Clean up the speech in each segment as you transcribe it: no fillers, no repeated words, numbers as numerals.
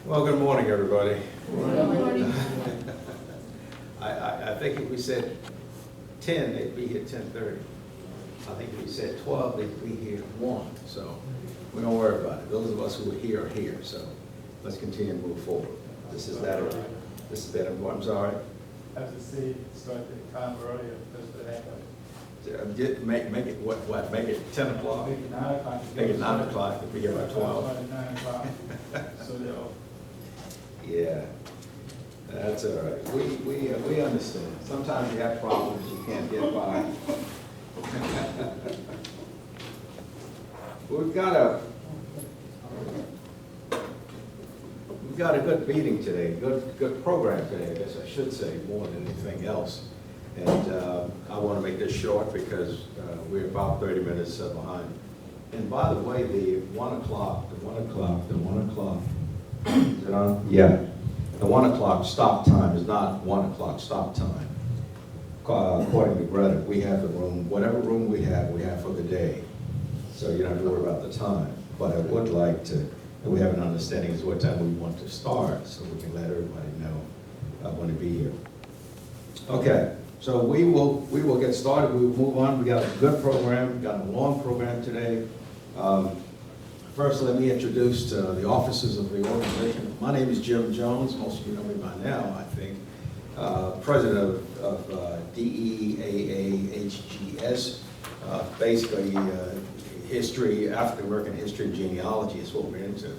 Well, good morning, everybody. Good morning. I think if we said 10, they'd be here 10:30. I think if we said 12, they'd be here 1. So we don't worry about it. Those of us who are here. So let's continue to move forward. This is that important. I'm sorry. Have to see, start the time earlier, just for that. Make it what? Make it 10 o'clock. Make it 9 o'clock. Make it 9 o'clock if we get by 12. 9 o'clock. So they'll. Yeah, that's all right. We understand. Sometimes you have problems you can't get by. We've got a good meeting today, good program today, I guess I should say, more than anything else. And I want to make this short because we're about 30 minutes behind. And by the way, the 1 o'clock, is it on? Yeah. The 1 o'clock stop time is not 1 o'clock stop time. According to Greta, we have the room, whatever room we have for the day. So you don't have to worry about the time. But I would like to, and we have an understanding as to what time we want to start so we can let everybody know when to be here. Okay, so we will get started. We will move on. We got a good program. We got a long program today. First, let me introduce the officers of the organization. My name is Jim Jones. Most of you know me by now, I think. President of DEAAHGS. Basically, history, African-American history and genealogy is what we're into.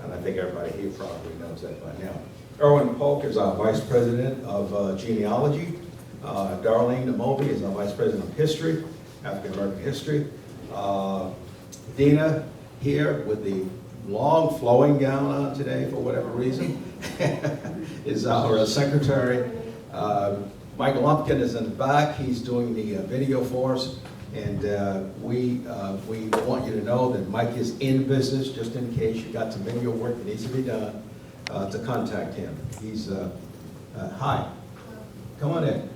And I think everybody here probably knows that by now. Erwin Polk is our Vice President of Genealogy. Darlene Amobi is our Vice President of History, African-American History. Dina here with the long flowing gown on today for whatever reason is our secretary. Michael Lumpkin is in the back. He's doing the video for us. And we want you to know that Mike is in business, just in case you got some video work that needs to be done, to contact him. He's, hi, come on in.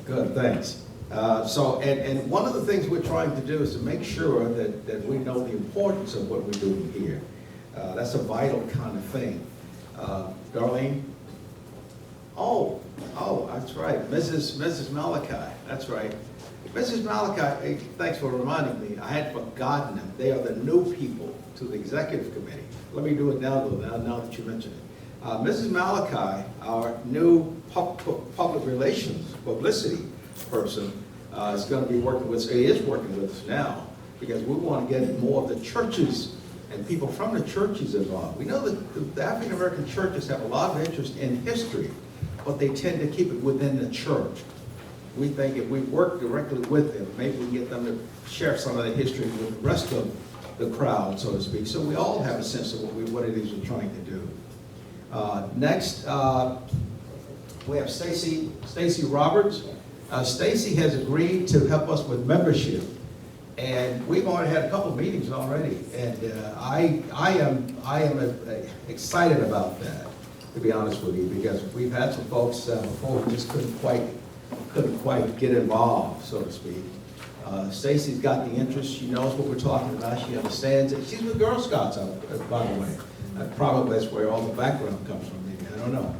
Good, thanks. And one of the things we're trying to do is to make sure that we know the importance of what we're doing here. That's a vital kind of thing. Darlene? Oh, that's right, Mrs. Malachi, that's right. Mrs. Malachi, thanks for reminding me. I had forgotten them. They are the new people to the executive committee. Let me do it now, though, now that you mention it. Mrs. Malachi, our new public relations, publicity person, is going to be working with us, is working with us now, because we want to get more of the churches and people from the churches involved. We know that the African-American churches have a lot of interest in history, but they tend to keep it within the church. We think if we work directly with them, maybe we can get them to share some of the history with the rest of the crowd, so to speak, so we all have a sense of what it is we're trying to do. Next, we have Stacy Roberts. Stacy has agreed to help us with membership, and we've already had a couple of meetings already, and I am excited about that, to be honest with you, because we've had some folks before who just couldn't quite get involved, so to speak. Stacy's got the interest. She knows what we're talking about. She understands it. She's with Girl Scouts, by the way. Probably that's where all the background comes from, maybe. I don't know.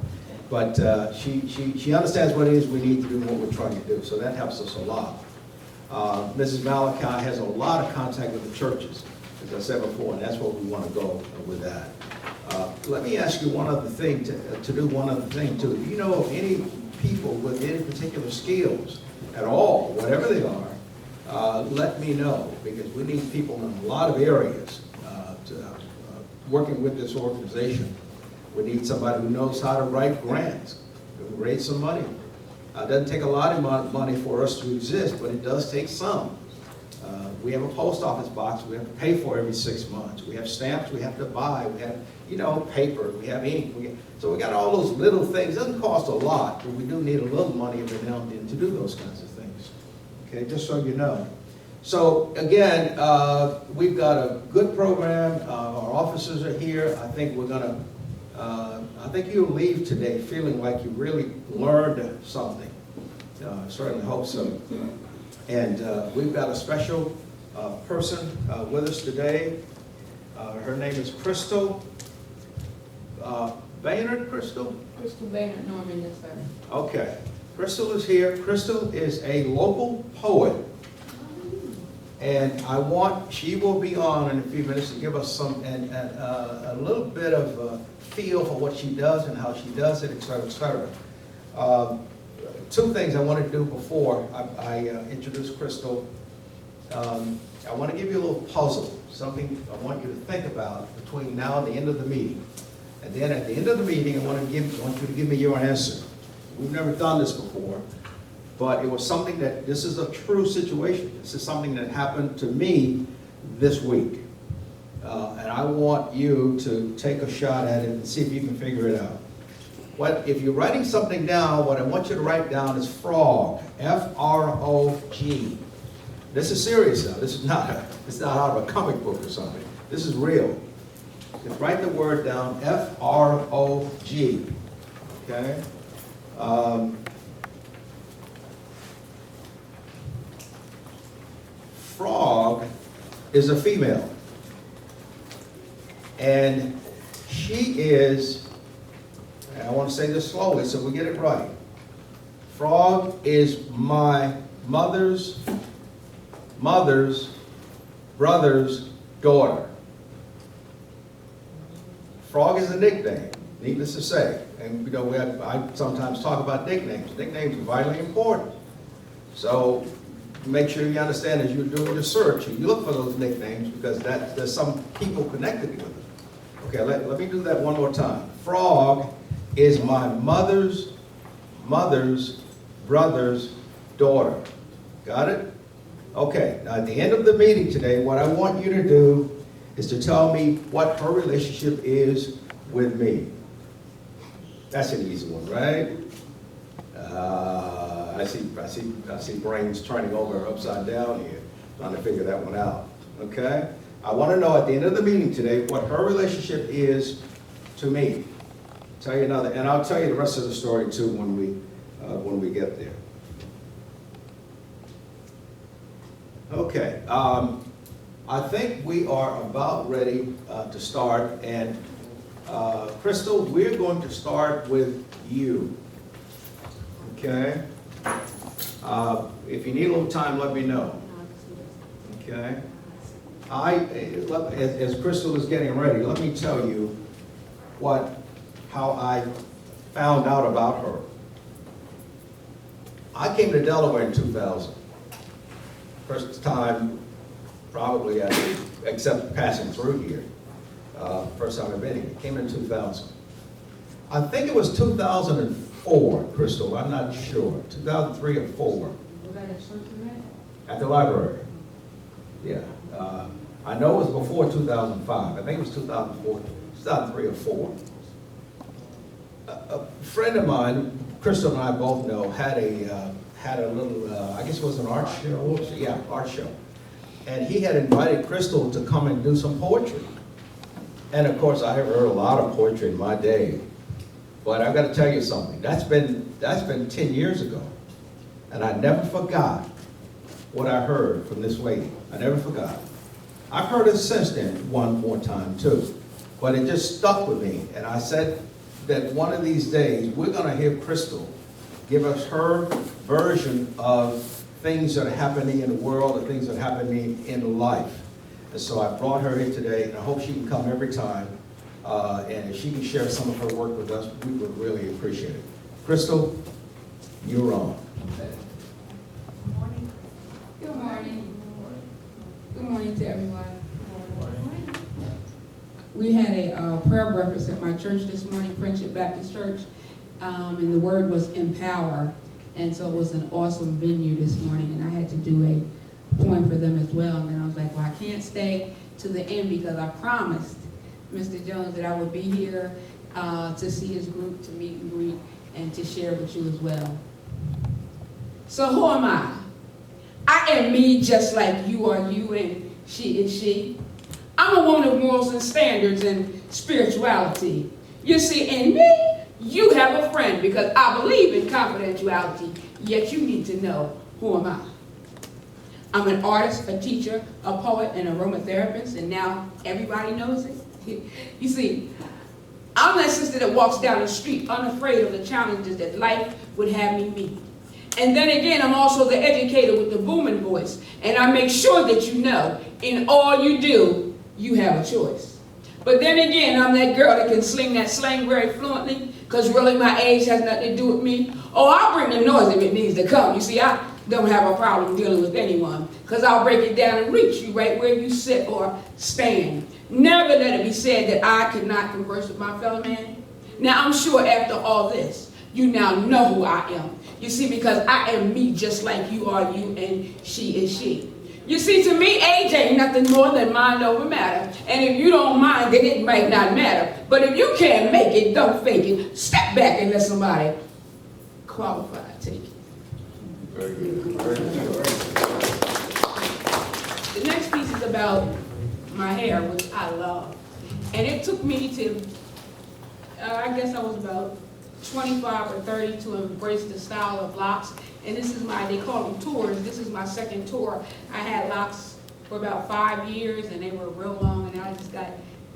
But she understands what it is we need to do and what we're trying to do, so that helps us a lot. Mrs. Malachi has a lot of contact with the churches, as I said before, and that's what we want to go with that. Let me ask you one other thing, to do one other thing too. If you know of any people with any particular skills at all, whatever they are, let me know, because we need people in a lot of areas working with this organization. We need somebody who knows how to write grants, raise some money. It doesn't take a lot of money for us to exist, but it does take some. We have a post office box we have to pay for every 6 months. We have stamps we have to buy. We have, paper. We have ink. So we got all those little things. It doesn't cost a lot, but we do need a little money every now and then to do those kinds of things. Okay, just so you know. So again, we've got a good program. Our officers are here. I think we're going to. I think you'll leave today feeling like you really learned something. Certainly hope so. And we've got a special person with us today. Her name is Crystal Baynard. Crystal? Crystal Baynard Norman, yes, sir. Okay. Crystal is here. Crystal is a local poet. And she will be on in a few minutes to give us a little bit of a feel for what she does and how she does it, et cetera, et cetera. Two things I want to do before I introduce Crystal. I want to give you a little puzzle, something I want you to think about between now and the end of the meeting. And then at the end of the meeting, I want you to give me your answer. We've never done this before, but it was something this is a true situation. This is something that happened to me this week. And I want you to take a shot at it and see if you can figure it out. If you're writing something down, what I want you to write down is frog, F-R-O-G. This is serious now. This is it's not out of a comic book or something. This is real. Just write the word down, F-R-O-G, okay? Frog is a female. And she is, and I want to say this slowly so we get it right. Frog is my mother's brother's daughter. Frog is a nickname, needless to say. And you know, I sometimes talk about nicknames. Nicknames are vitally important. So make sure you understand as you're doing your search, you look for those nicknames because there's some people connected with them. Okay, let me do that one more time. Frog is my mother's brother's daughter. Got it? Okay, now at the end of the meeting today, what I want you to do is to tell me what her relationship is with me. That's an easy one, right? I see brains turning over upside down here, trying to figure that one out, okay? I want to know at the end of the meeting today what her relationship is to me. Tell you another, and I'll tell you the rest of the story too when we get there. Okay, I think we are about ready to start, and Crystal, we're going to start with you, okay? If you need a little time, let me know, okay? As Crystal is getting ready, let me tell you how I found out about her. I came to Delaware in 2000. First time, probably, except passing through here. First time I've been here. Came in 2000. I think it was 2004, Crystal. I'm not sure. 2003 or 4. At the library. Yeah. I know it was before 2005. I think it was 2004, 2003 or 4. A friend of mine, Crystal and I both know, had a little, I guess it was an art show. Yeah, art show. And he had invited Crystal to come and do some poetry. And of course, I have heard a lot of poetry in my day. But I've got to tell you something. That's been 10 years ago. And I never forgot what I heard from this lady. I never forgot. I've heard it since then one more time too. But it just stuck with me. And I said that one of these days, we're going to hear Crystal give us her version of things that are happening in the world and things that are happening in life. And so I brought her here today, and I hope she can come every time. And if she can share some of her work with us, we would really appreciate it. Crystal, you're on. Good morning. Good morning. Good morning to everyone. We had a prayer breakfast at my church this morning, Friendship Baptist Church, and the word was empower. And so it was an awesome venue this morning, and I had to do a poem for them as well. And then I was like, well, I can't stay to the end because I promised Mr. Jones that I would be here to see his group, to meet and greet, and to share with you as well. So who am I? I am me just like you are you and she is she. I'm a woman of morals and standards and spirituality. You see, in me, you have a friend because I believe in confidentiality, yet you need to know who am I. I'm an artist, a teacher, a poet, and aromatherapist, and now everybody knows it. You see, I'm that sister that walks down the street unafraid of the challenges that life would have me meet. And then again, I'm also the educator with the booming voice, and I make sure that you know, in all you do, you have a choice. But then again, I'm that girl that can sling that slang very fluently, because really my age has nothing to do with me. Oh, I'll bring the noise if it needs to come. You see, I don't have a problem dealing with anyone, because I'll break it down and reach you right where you sit or stand. Never let it be said that I could not converse with my fellow man. Now, I'm sure after all this, you now know who I am. You see, because I am me just like you are you and she is she. You see, to me, age ain't nothing more than mind over matter. And if you don't mind, then it might not matter. But if you can't make it, don't fake it. Step back and let somebody qualified take it. Very good. Very good. The next piece is about my hair, which I love. And it took me to, I guess I was about 25 or 30 to embrace the style of locks. And this is they call them tours. This is my second tour. I had locks for about 5 years and they were real long, and I just got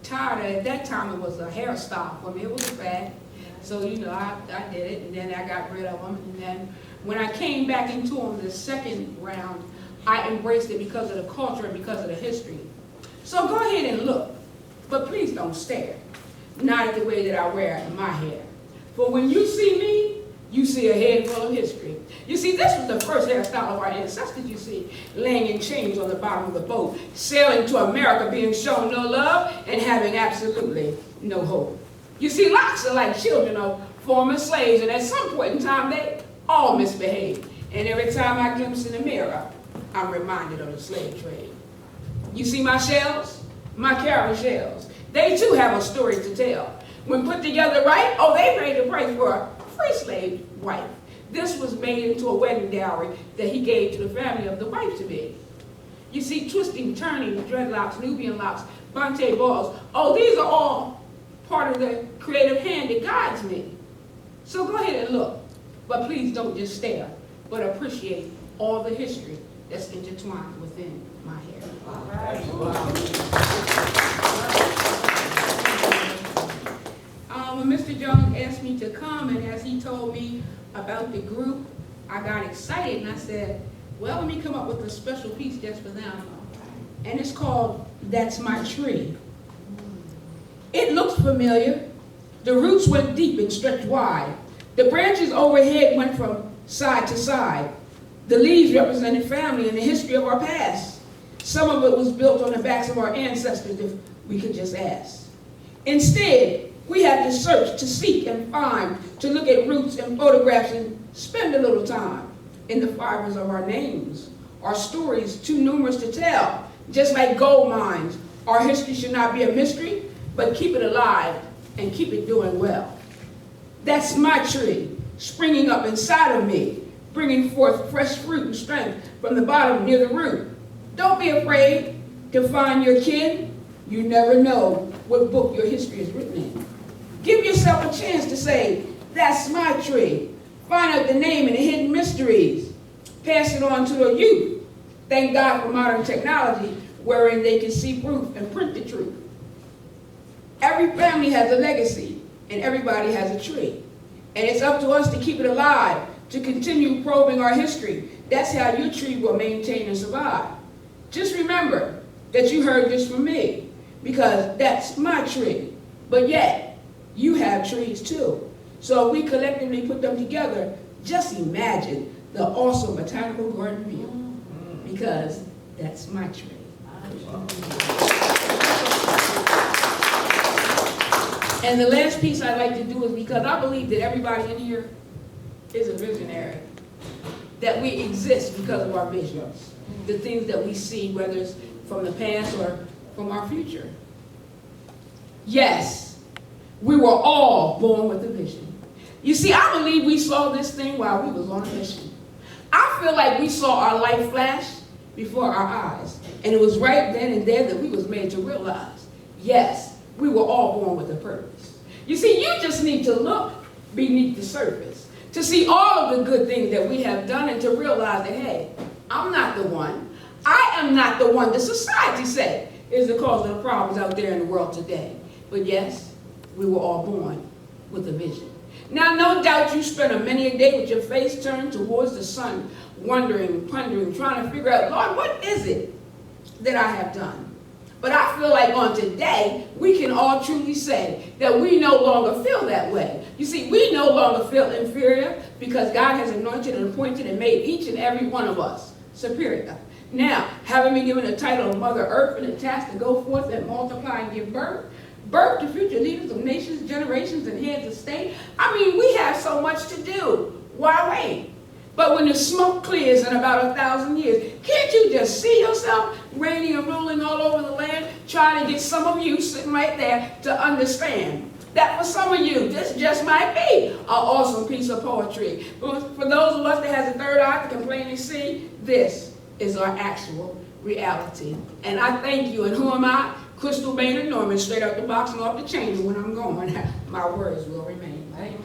tired of it. At that time it was a hairstyle for me. It was a fad. So, you know, I did it, and then I got rid of them. And then when I came back into them the second round, I embraced it because of the culture and because of the history. So go ahead and look, but please don't stare. Not at the way that I wear my hair. For when you see me, you see a head full of history. You see, this was the first hairstyle of our ancestors, you see, laying in chains on the bottom of the boat, sailing to America, being shown no love, and having absolutely no hope. You see, locks are like children of former slaves, and at some point in time, they all misbehave. And every time I glimpse in the mirror, I'm reminded of the slave trade. You see my shells? My cowrie shells. They too have a story to tell. When put together right, oh, they paid the price for a free slave wife. This was made into a wedding dowry that he gave to the family of the wife-to-be. You see, twisting, turning, dreadlocks, Nubian locks, Bonte balls, oh, these are all part of the creative hand that guides me. So go ahead and look, but please don't just stare, but appreciate all the history that's intertwined within my hair. All right. When Mr. Jones asked me to come, and as he told me about the group, I got excited and I said, well, let me come up with a special piece just for them. And it's called That's My Tree. It looks familiar. The roots went deep and stretched wide. The branches overhead went from side to side. The leaves represented family and the history of our past. Some of it was built on the backs of our ancestors, if we could just ask. Instead, we had to search, to seek and find, to look at roots and photographs and spend a little time in the fibers of our names. Our stories too numerous to tell. Just like gold mines, our history should not be a mystery, but keep it alive and keep it doing well. That's my tree, springing up inside of me, bringing forth fresh fruit and strength from the bottom near the root. Don't be afraid to find your kin. You never know what book your history is written in. Give yourself a chance to say, that's my tree. Find out the name and the hidden mysteries. Pass it on to the youth. Thank God for modern technology, wherein they can see proof and print the truth. Every family has a legacy, and everybody has a tree. And it's up to us to keep it alive, to continue probing our history. That's how your tree will maintain and survive. Just remember that you heard this from me, because that's my tree. But yet, you have trees too. So if we collectively put them together, just imagine the awesome botanical garden view, because that's my tree. And the last piece I'd like to do is because I believe that everybody in here is a visionary, that we exist because of our visions, the things that we see, whether it's from the past or from our future. Yes, we were all born with a vision. You see, I believe we saw this thing while we was on a mission. I feel like we saw our life flash before our eyes, and it was right then and there that we was made to realize, yes, we were all born with a purpose. You see, you just need to look beneath the surface to see all of the good things that we have done and to realize that, hey, I'm not the one. I am not the one that society said is the cause of the problems out there in the world today. But yes, we were all born with a vision. Now, no doubt you spent many a day with your face turned towards the sun, wondering, pondering, trying to figure out, Lord, what is it that I have done? But I feel like on today, we can all truly say that we no longer feel that way. You see, we no longer feel inferior because God has anointed and appointed and made each and every one of us superior. Now, having been given the title of Mother Earth and the task to go forth and multiply and give birth to future leaders of nations, generations, and heads of state. I mean, we have so much to do. Why wait? But when the smoke clears in about 1,000 years, can't you just see yourself reigning and ruling all over the land, trying to get some of you sitting right there to understand that for some of you, this just might be an awesome piece of poetry. But for those of us that has a third eye to can plainly see, this is our actual reality. And I thank you. And who am I? Crystal Maynard Norman, straight out the box and off the chain. And when I'm going, my words will remain. Amen.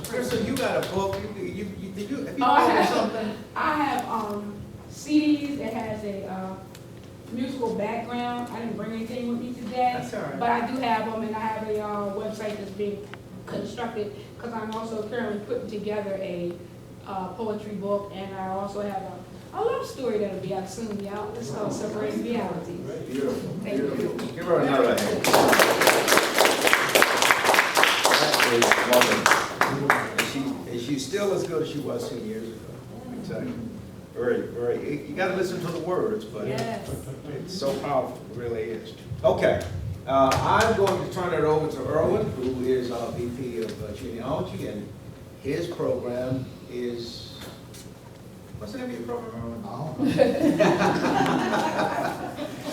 Crystal, you got a book. Have you I published have, something? I have CDs that has a musical background. I didn't bring anything with me today. That's all right. But I do have them, and I have a website that's being constructed because I'm also currently putting together a poetry book, and I also have a love story that'll be out soon, y'all. It's called Separating Realities. Beautiful. Thank Beautiful. you. Give her another hand. That is wonderful. And she's still as good as she was 2 years ago. Let me tell you. Very, you got to listen to the words, but Yes. it's so powerful. It really is. Okay. I'm going to turn it over to Erwin, who is our VP of Genealogy, and his program is, what's the name of your program, Erwin?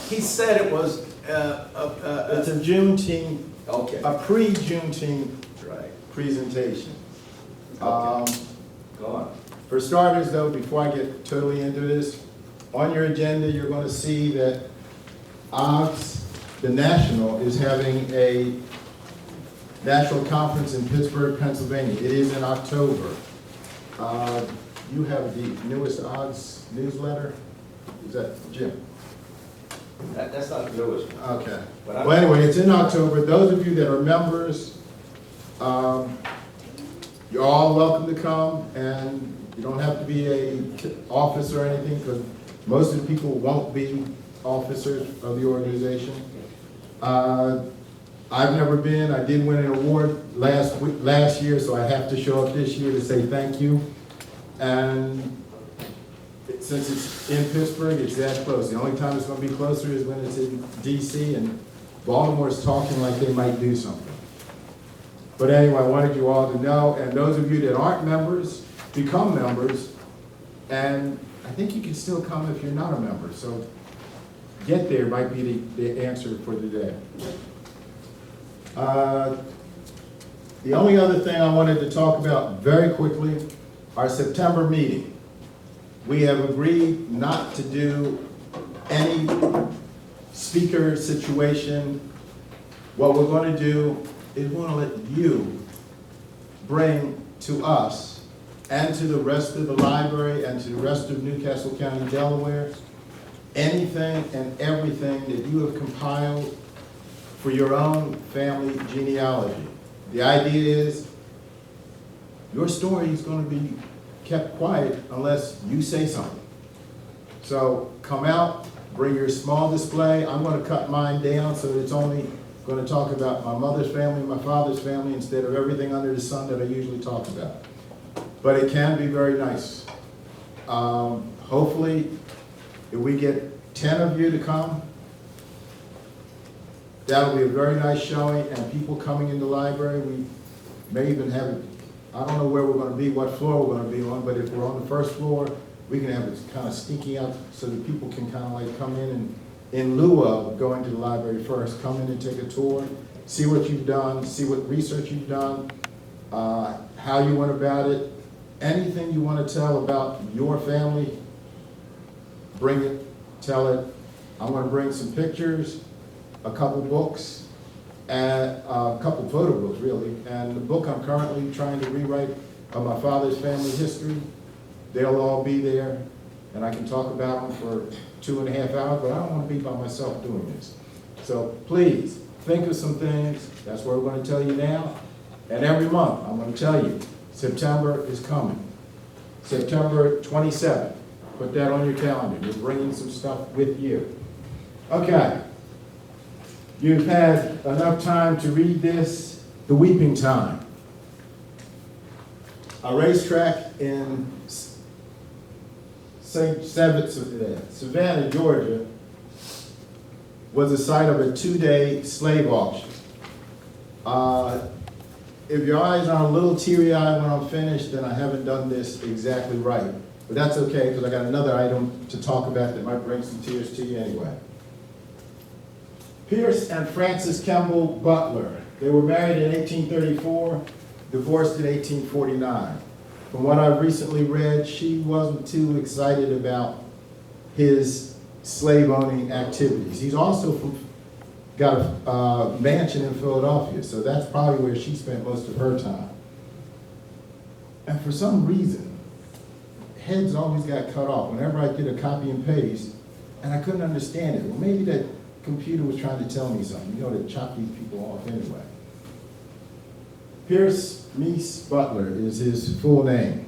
He said it was, It's a Juneteenth, okay, a pre-Juneteenth right. presentation. Go on. For starters though, before I get totally into this, on your agenda you're going to see that OGS, the National, is having a national conference in Pittsburgh, Pennsylvania. It is in October. You have the newest OGS newsletter? Is that Jim? That's not the newest one. Okay. But Well, anyway, it's in October. Those of you that are members, you're all welcome to come, and you don't have to be an officer or anything, because most of the people won't be officers of the organization. I've never been. I did win an award last year, so I have to show up this year to say thank you. And since it's in Pittsburgh, it's that close. The only time it's going to be closer is when it's in DC, and Baltimore's talking like they might do something. But anyway, I wanted you all to know, and those of you that aren't members, become members, and I think you can still come if you're not a member. So get there might be the answer for today. The only other thing I wanted to talk about very quickly, our September meeting. We have agreed not to do any speaker situation. What we're going to do is we're going to let you bring to us and to the rest of the library and to the rest of Newcastle County, Delaware, anything and everything that you have compiled for your own family genealogy. The idea is your story is going to be kept quiet unless you say something. So come out, bring your small display. I'm going to cut mine down so it's only going to talk about my mother's family, my father's family, instead of everything under the sun that I usually talk about. But it can be very nice. Hopefully, if we get 10 of you to come, that'll be a very nice showing, and people coming in the library, we may even have it. I don't know where we're going to be, what floor we're going to be on, but if we're on the first floor, we can have it kind of sneaking out so that people can kind of like come in and, in lieu of going to the library first, come in and take a tour, see what you've done, see what research you've done, how you went about it, anything you want to tell about your family, bring it, tell it. I'm going to bring some pictures, a couple books, and a couple photo books really, and the book I'm currently trying to rewrite of my father's family history. They'll all be there, and I can talk about them for 2.5 hours, but I don't want to be by myself doing this. So please, think of some things. That's what we're going to tell you now. And every month, I'm going to tell you, September is coming. September 27th. Put that on your calendar. You're bringing some stuff with you. Okay. You've had enough time to read this. The Weeping Time. A racetrack in Savannah, Georgia, was the site of a 2-day slave auction. If your eyes are a little teary-eyed when I'm finished, then I haven't done this exactly right. But that's okay, because I got another item to talk about that might bring some tears to you anyway. Pierce and Frances Kemble Butler. They were married in 1834, divorced in 1849. From what I've recently read, she wasn't too excited about his slave-owning activities. He's also got a mansion in Philadelphia, so that's probably where she spent most of her time. And for some reason, heads always got cut off whenever I did a copy and paste, and I couldn't understand it. Well, maybe that computer was trying to tell me something, you know, to chop these people off anyway. Pierce Meese Butler is his full name.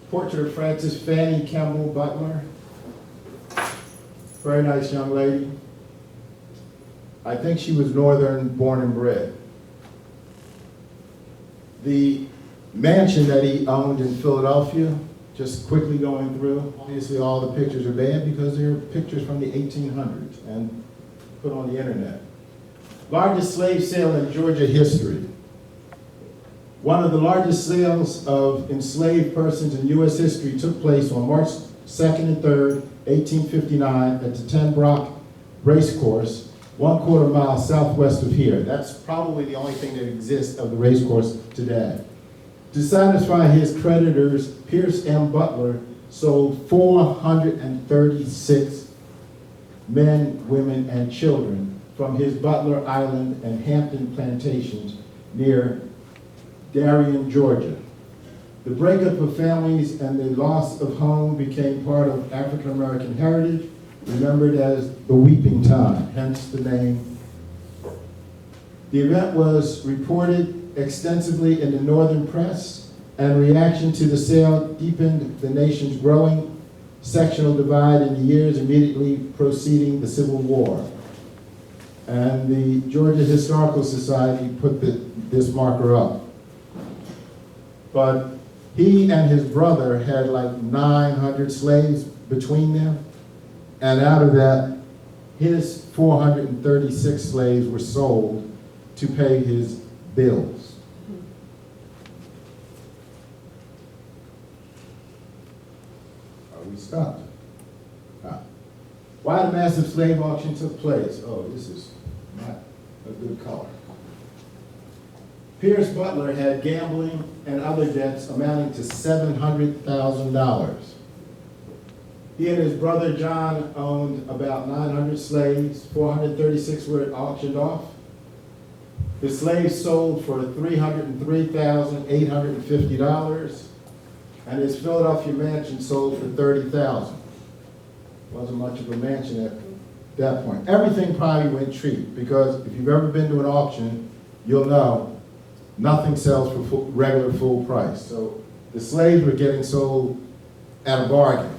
Portrait of Frances Fanny Kemble Butler. Very nice young lady. I think she was Northern born and bred. The mansion that he owned in Philadelphia, just quickly going through, obviously all the pictures are bad because they're pictures from the 1800s and put on the internet. Largest slave sale in Georgia history. One of the largest sales of enslaved persons in U.S. history took place on March 2nd and 3rd, 1859 at the 10 Brock Racecourse, 1/4 mile southwest of here. That's probably the only thing that exists of the racecourse today. To satisfy his creditors, Pierce M. Butler sold 436 men, women, and children from his Butler Island and Hampton plantations near Darien, Georgia. The breakup of families and the loss of home became part of African-American heritage, remembered as the Weeping Time, hence the name. The event was reported extensively in the northern press, and reaction to the sale deepened the nation's growing sectional divide in the years immediately preceding the Civil War. And the Georgia Historical Society put this marker up. But he and his brother had like 900 slaves between them, and out of that, his 436 slaves were sold to pay his bills. Are we stopped? Why the massive slave auction took place? Oh, this is not a good color. Pierce Butler had gambling and other debts amounting to $700,000. He and his brother John owned about 900 slaves. 436 were auctioned off. The slaves sold for $303,850, and his Philadelphia mansion sold for $30,000. Wasn't much of a mansion at that point. Everything probably went cheap, because if you've ever been to an auction, you'll know nothing sells for regular full price. So the slaves were getting sold at a bargain.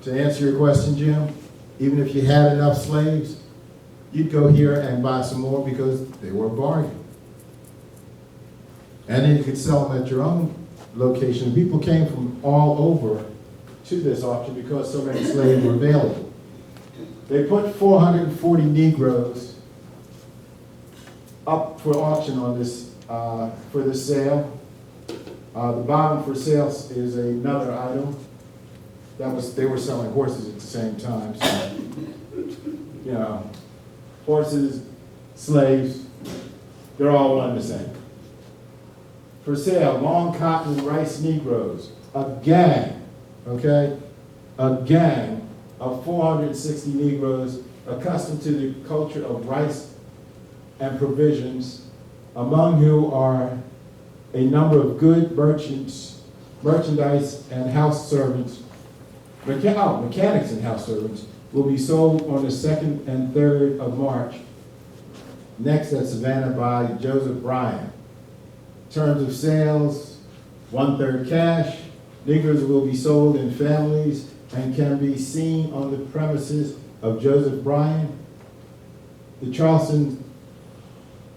To answer your question, Jim, even if you had enough slaves, you'd go here and buy some more because they were a bargain. And then you could sell them at your own location. People came from all over to this auction because so many slaves were available. They put 440 Negroes up for auction on this, for this sale. The bottom for sale is another item. They were selling horses at the same time. So, you know, horses, slaves, they're all one and the same. For sale, long cotton rice Negroes, a gang, okay? A gang of 460 Negroes accustomed to the culture of rice and provisions among whom are a number of good merchandise and house servants, mechanics and house servants, will be sold on the 2nd and 3rd of March, next at Savannah by Joseph Bryan. Terms of sales, 1/3 cash. Negroes will be sold in families and can be seen on the premises of Joseph Bryan. The Charleston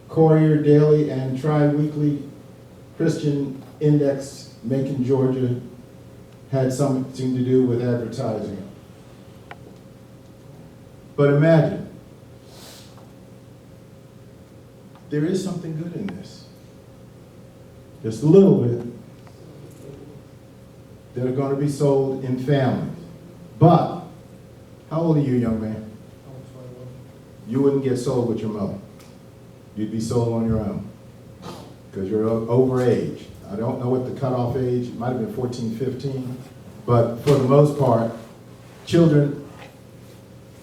Courier Daily and Tri-Weekly Christian Index, Macon, Georgia, had something to do with advertising. But imagine, there is something good in this. Just a little bit. That are going to be sold in families. But, how old are you, young man? You wouldn't get sold with your mother. You'd be sold on your own. Because you're over age. I don't know what the cutoff age, it might have been 14, 15. But for the most part, children,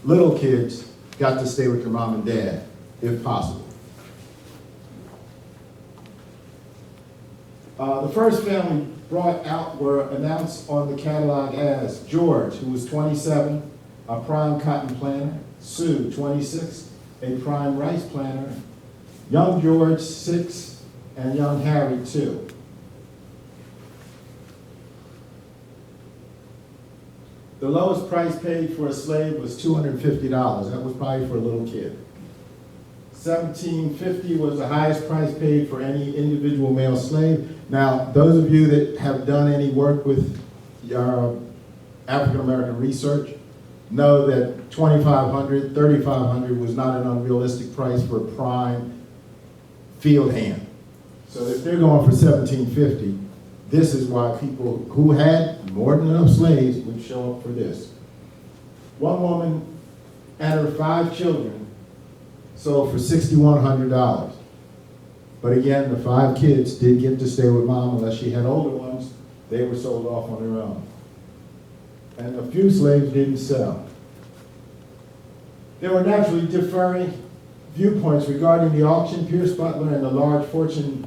little kids, got to stay with their mom and dad, if possible. The first family brought out were announced on the catalog as George, who was 27, a prime cotton planter, Sue, 26, a prime rice planter, young George, 6, and young Harry, 2. The lowest price paid for a slave was $250. That was probably for a little kid. $17.50 was the highest price paid for any individual male slave. Now, those of you that have done any work with African-American research know that $2,500, $3,500 was not an unrealistic price for a prime field hand. So if they're going for $17.50, this is why people who had more than enough slaves would show up for this. One woman and her 5 children sold for $6,100. But again, the 5 kids did get to stay with mom unless she had older ones. They were sold off on their own. And a few slaves didn't sell. There were naturally differing viewpoints regarding the auction. Pierce Butler and the large fortune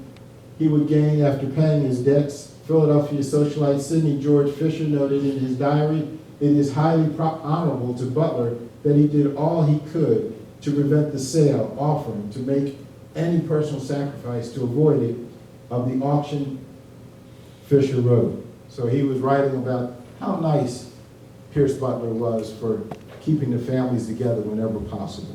he would gain after paying his debts. Philadelphia socialite Sidney George Fisher noted in his diary, "It is highly honorable to Butler that he did all he could to prevent the sale, offering to make any personal sacrifice to avoid it of the auction," Fisher wrote. So he was writing about how nice Pierce Butler was for keeping the families together whenever possible.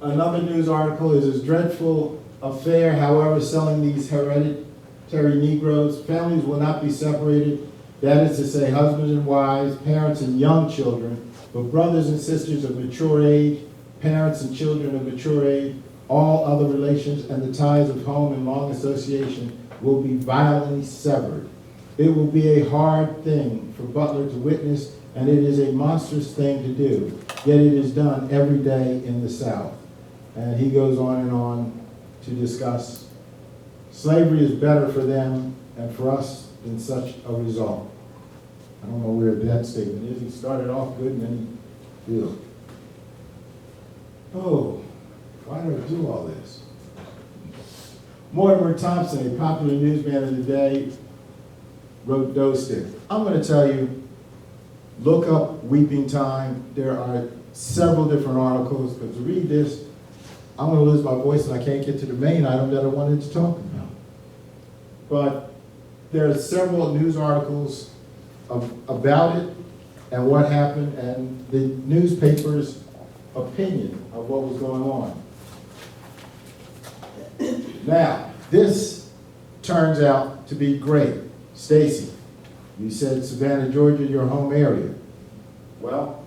Another news article is this dreadful affair, however, selling these hereditary Negroes. Families will not be separated. That is to say, husbands and wives, parents and young children, but brothers and sisters of mature age, parents and children of mature age, all other relations and the ties of home and long association will be violently severed. It will be a hard thing for Butler to witness, and it is a monstrous thing to do, yet it is done every day in the South. And he goes on and on to discuss slavery is better for them and for us than such a result. I don't know where that statement is. He started off good and then he did. Oh, why do I do all this? Mortimer Thompson, a popular newsman of the day, wrote Dough Stick. I'm going to tell you, look up Weeping Time. There are several different articles, but to read this, I'm going to lose my voice and I can't get to the main item that I wanted to talk about. But there are several news articles about it and what happened and the newspaper's opinion of what was going on. Now, this turns out to be great. Stacy, you said Savannah, Georgia, your home area. Well,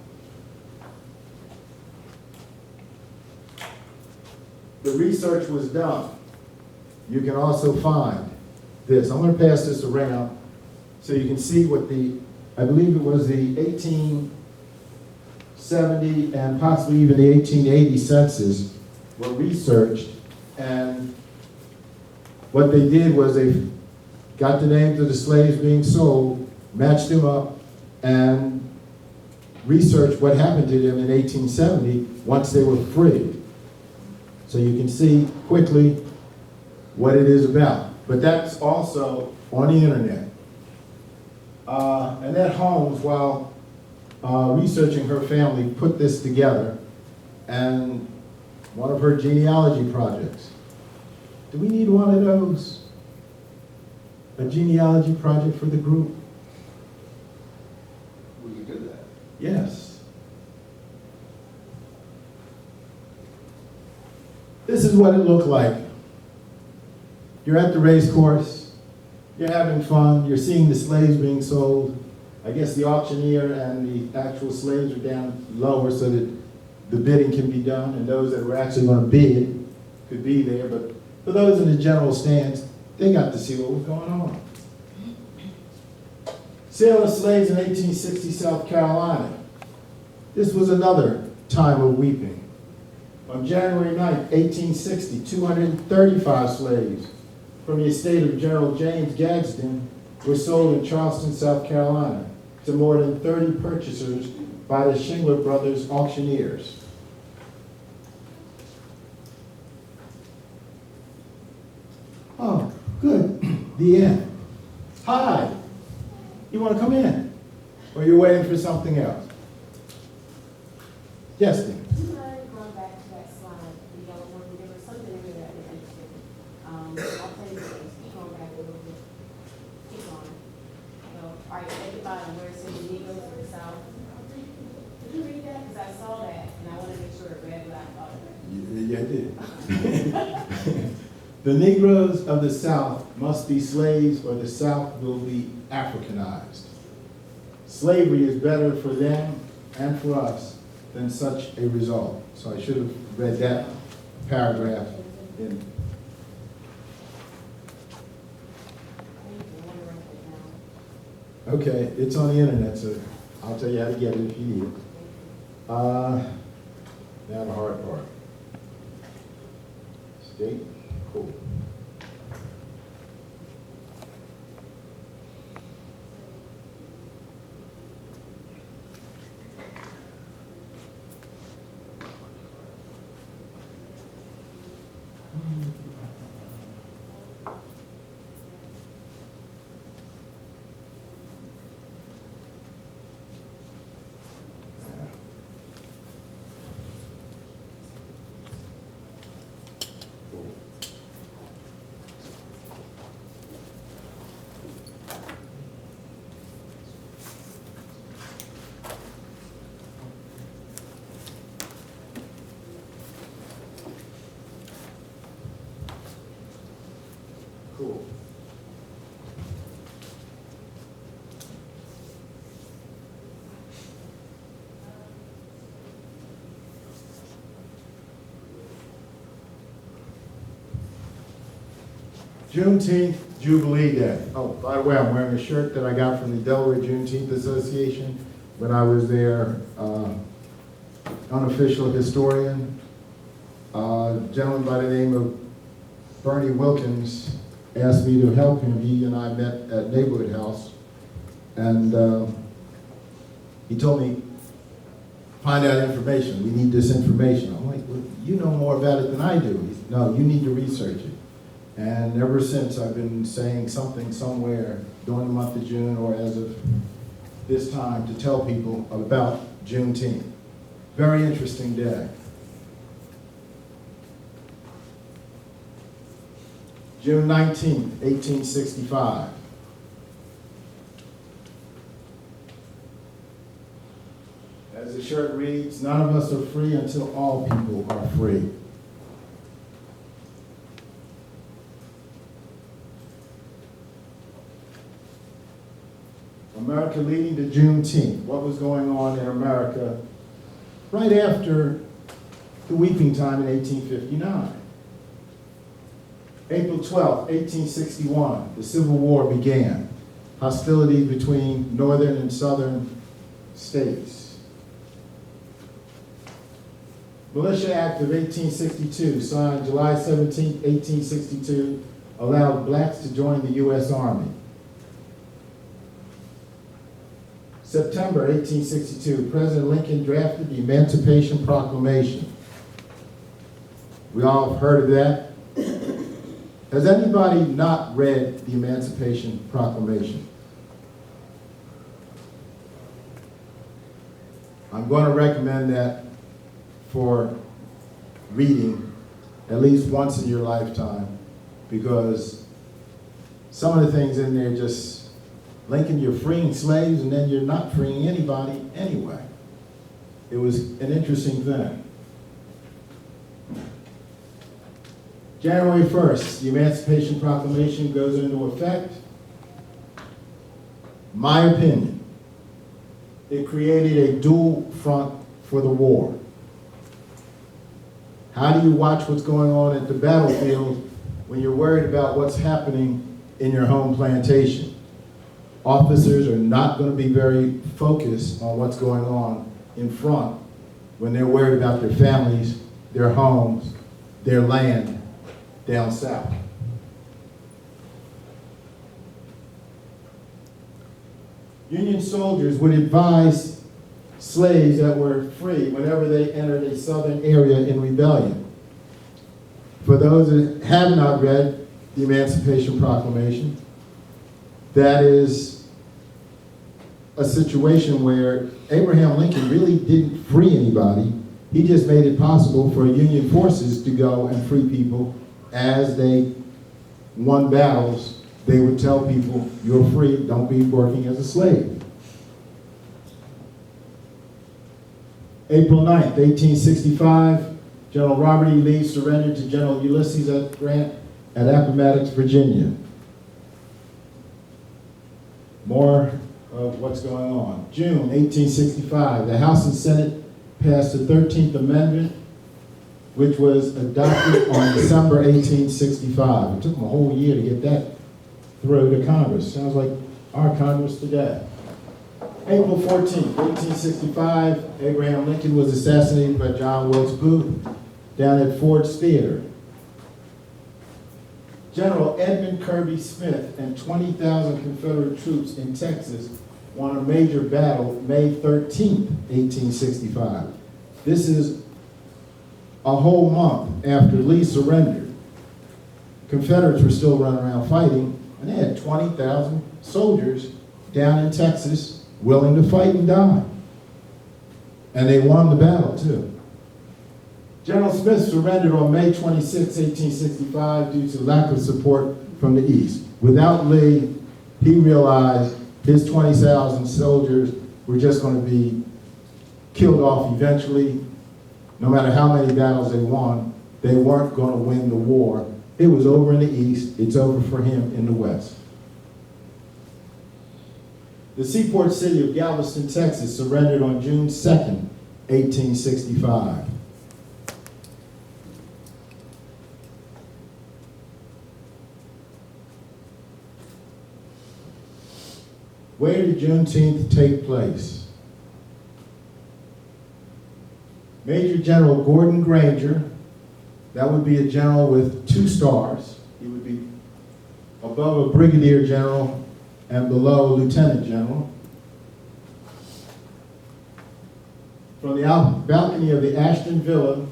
the research was done. You can also find this. I'm going to pass this around so you can see what I believe it was the 1870 and possibly even the 1880 census were researched, and what they did was they got the names of the slaves being sold, matched them up, and research what happened to them in 1870 once they were free. So you can see quickly what it is about. But that's also on the internet. Annette Holmes, while researching her family, put this together, and one of her genealogy projects. Do we need one of those? A genealogy project for the group? We can do that. Yes. This is what it looked like. You're at the race course, you're having fun, you're seeing the slaves being sold. I guess the auctioneer and the actual slaves are down lower so that the bidding can be done, and those that were actually going to bid could be there. But for those in the general stands, they got to see what was going on. Sale of slaves in 1860, South Carolina. This was another time of weeping. On January 9th, 1860, 235 slaves from the estate of General James Gadsden were sold in Charleston, South Carolina, to more than 30 purchasers by the Shingler Brothers auctioneers. Oh, good. The end. Hi. You want to come in? Or you're waiting for something else? Yes, dear. Do you mind going back to that slide, the yellow one? There was something in there that I didn't understand. I'll tell you this, keep going back a little bit. Keep going. So, all right, at the bottom where it says the Negroes of the South. Did you read that? Because I saw that and I want to make sure it read what I thought it read. Yeah, I did. The Negroes of the South must be slaves or the South will be Africanized. Slavery is better for them and for us than such a result. So I should have read that paragraph in. Okay, it's on the internet, so I'll tell you how to get it if you need it. Now the hard part. State, cool. Cool. Juneteenth Jubilee Day. Oh, by the way, I'm wearing a shirt that I got from the Delaware Juneteenth Association when I was their unofficial historian. A gentleman by the name of Bernie Wilkins asked me to help him. He and I met at Neighborhood House, and he told me, find out information. We need this information. I'm like, well, you know more about it than I do. He said, no, you need to research it. And ever since, I've been saying something somewhere during the month of June or as of this time to tell people about Juneteenth. Very interesting day. June 19th, 1865. As the shirt reads, none of us are free until all people are free. America leading to Juneteenth. What was going on in America right after the weeping time in 1859? April 12, 1861, the Civil War began. Hostilities between northern and southern states. Militia Act of 1862, signed July 17, 1862, allowed blacks to join the U.S. Army. September 1862, President Lincoln drafted the Emancipation Proclamation. We all have heard of that. Has anybody not read the Emancipation Proclamation? I'm going to recommend that for reading at least once in your lifetime, because some of the things in there just, Lincoln, you're freeing slaves and then you're not freeing anybody anyway. It was an interesting thing. January 1st, the Emancipation Proclamation goes into effect. My opinion, it created a dual front for the war. How do you watch what's going on at the battlefield when you're worried about what's happening in your home plantation? Officers are not going to be very focused on what's going on in front when they're worried about their families, their homes, their land down south. Union soldiers would advise slaves that were free whenever they entered a southern area in rebellion. For those that have not read the Emancipation Proclamation, that is a situation where Abraham Lincoln really didn't free anybody. He just made it possible for Union forces to go and free people. As they won battles, they would tell people, you're free, don't be working as a slave. April 9th, 1865, General Robert E. Lee surrendered to General Ulysses S. Grant at Appomattox, Virginia. More of what's going on. June 1865, the House and Senate passed the 13th Amendment, which was adopted on December 1865. It took them a whole year to get that through to Congress. Sounds like our Congress today. April 14th, 1865, Abraham Lincoln was assassinated by John Wilkes Booth down at Ford's Theater. General Edmund Kirby Smith and 20,000 Confederate troops in Texas won a major battle May 13th, 1865. This is a whole month after Lee surrendered. Confederates were still running around fighting, and they had 20,000 soldiers down in Texas willing to fight and die. And they won the battle, too. General Smith surrendered on May 26, 1865, due to lack of support from the East. Without Lee, he realized his 20,000 soldiers were just going to be killed off eventually. No matter how many battles they won, they weren't going to win the war. It was over in the East. It's over for him in the West. The seaport city of Galveston, Texas, surrendered on June 2nd, 1865. Where did Juneteenth take place? Major General Gordon Granger, that would be a general with 2 stars. He would be above a brigadier general and below a lieutenant general. From the balcony of the Ashton Villa,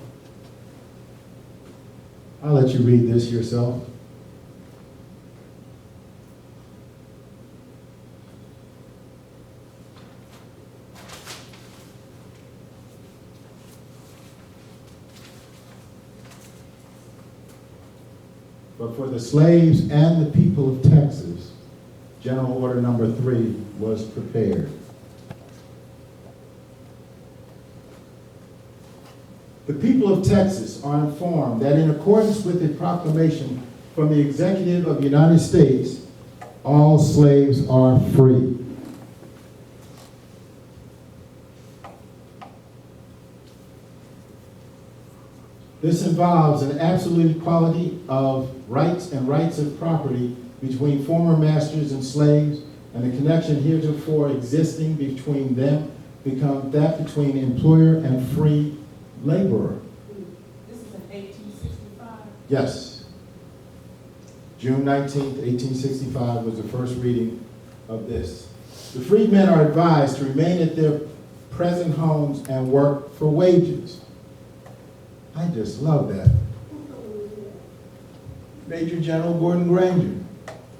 I'll let you read this yourself. But for the slaves and the people of Texas, General Order Number 3 was prepared. The people of Texas are informed that in accordance with the proclamation from the Executive of the United States, all slaves are free. This involves an absolute equality of rights and rights of property between former masters and slaves, and the connection heretofore existing between them becomes that between employer and free laborer. This is in 1865. Yes. June 19th, 1865 was the first reading of this. The freedmen are advised to remain at their present homes and work for wages. I just love that. Major General Gordon Granger.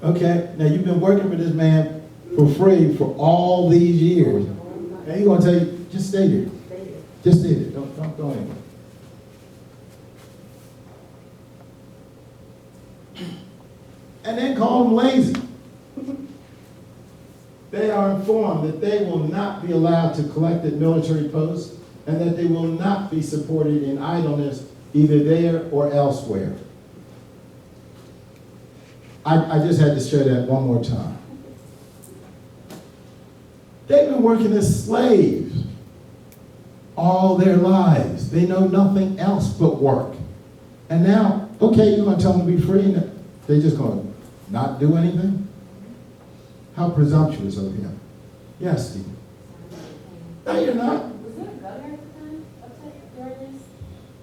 Okay, now you've been working for this man for free for all these years. And he's gonna tell you, just stay there. Just stay there, don't go anywhere. And then call them lazy. They are informed that they will not be allowed to collect at military posts and that they will not be supported in idleness either there or elsewhere. I just had to share that one more time. They've been working as slaves all their lives. They know nothing else but work. And now, okay, you're going to tell them to be free, and they're just going to not do anything? How presumptuous of him. Yes, Steve. No, you're not. Was there a governor at the time of Texas during this?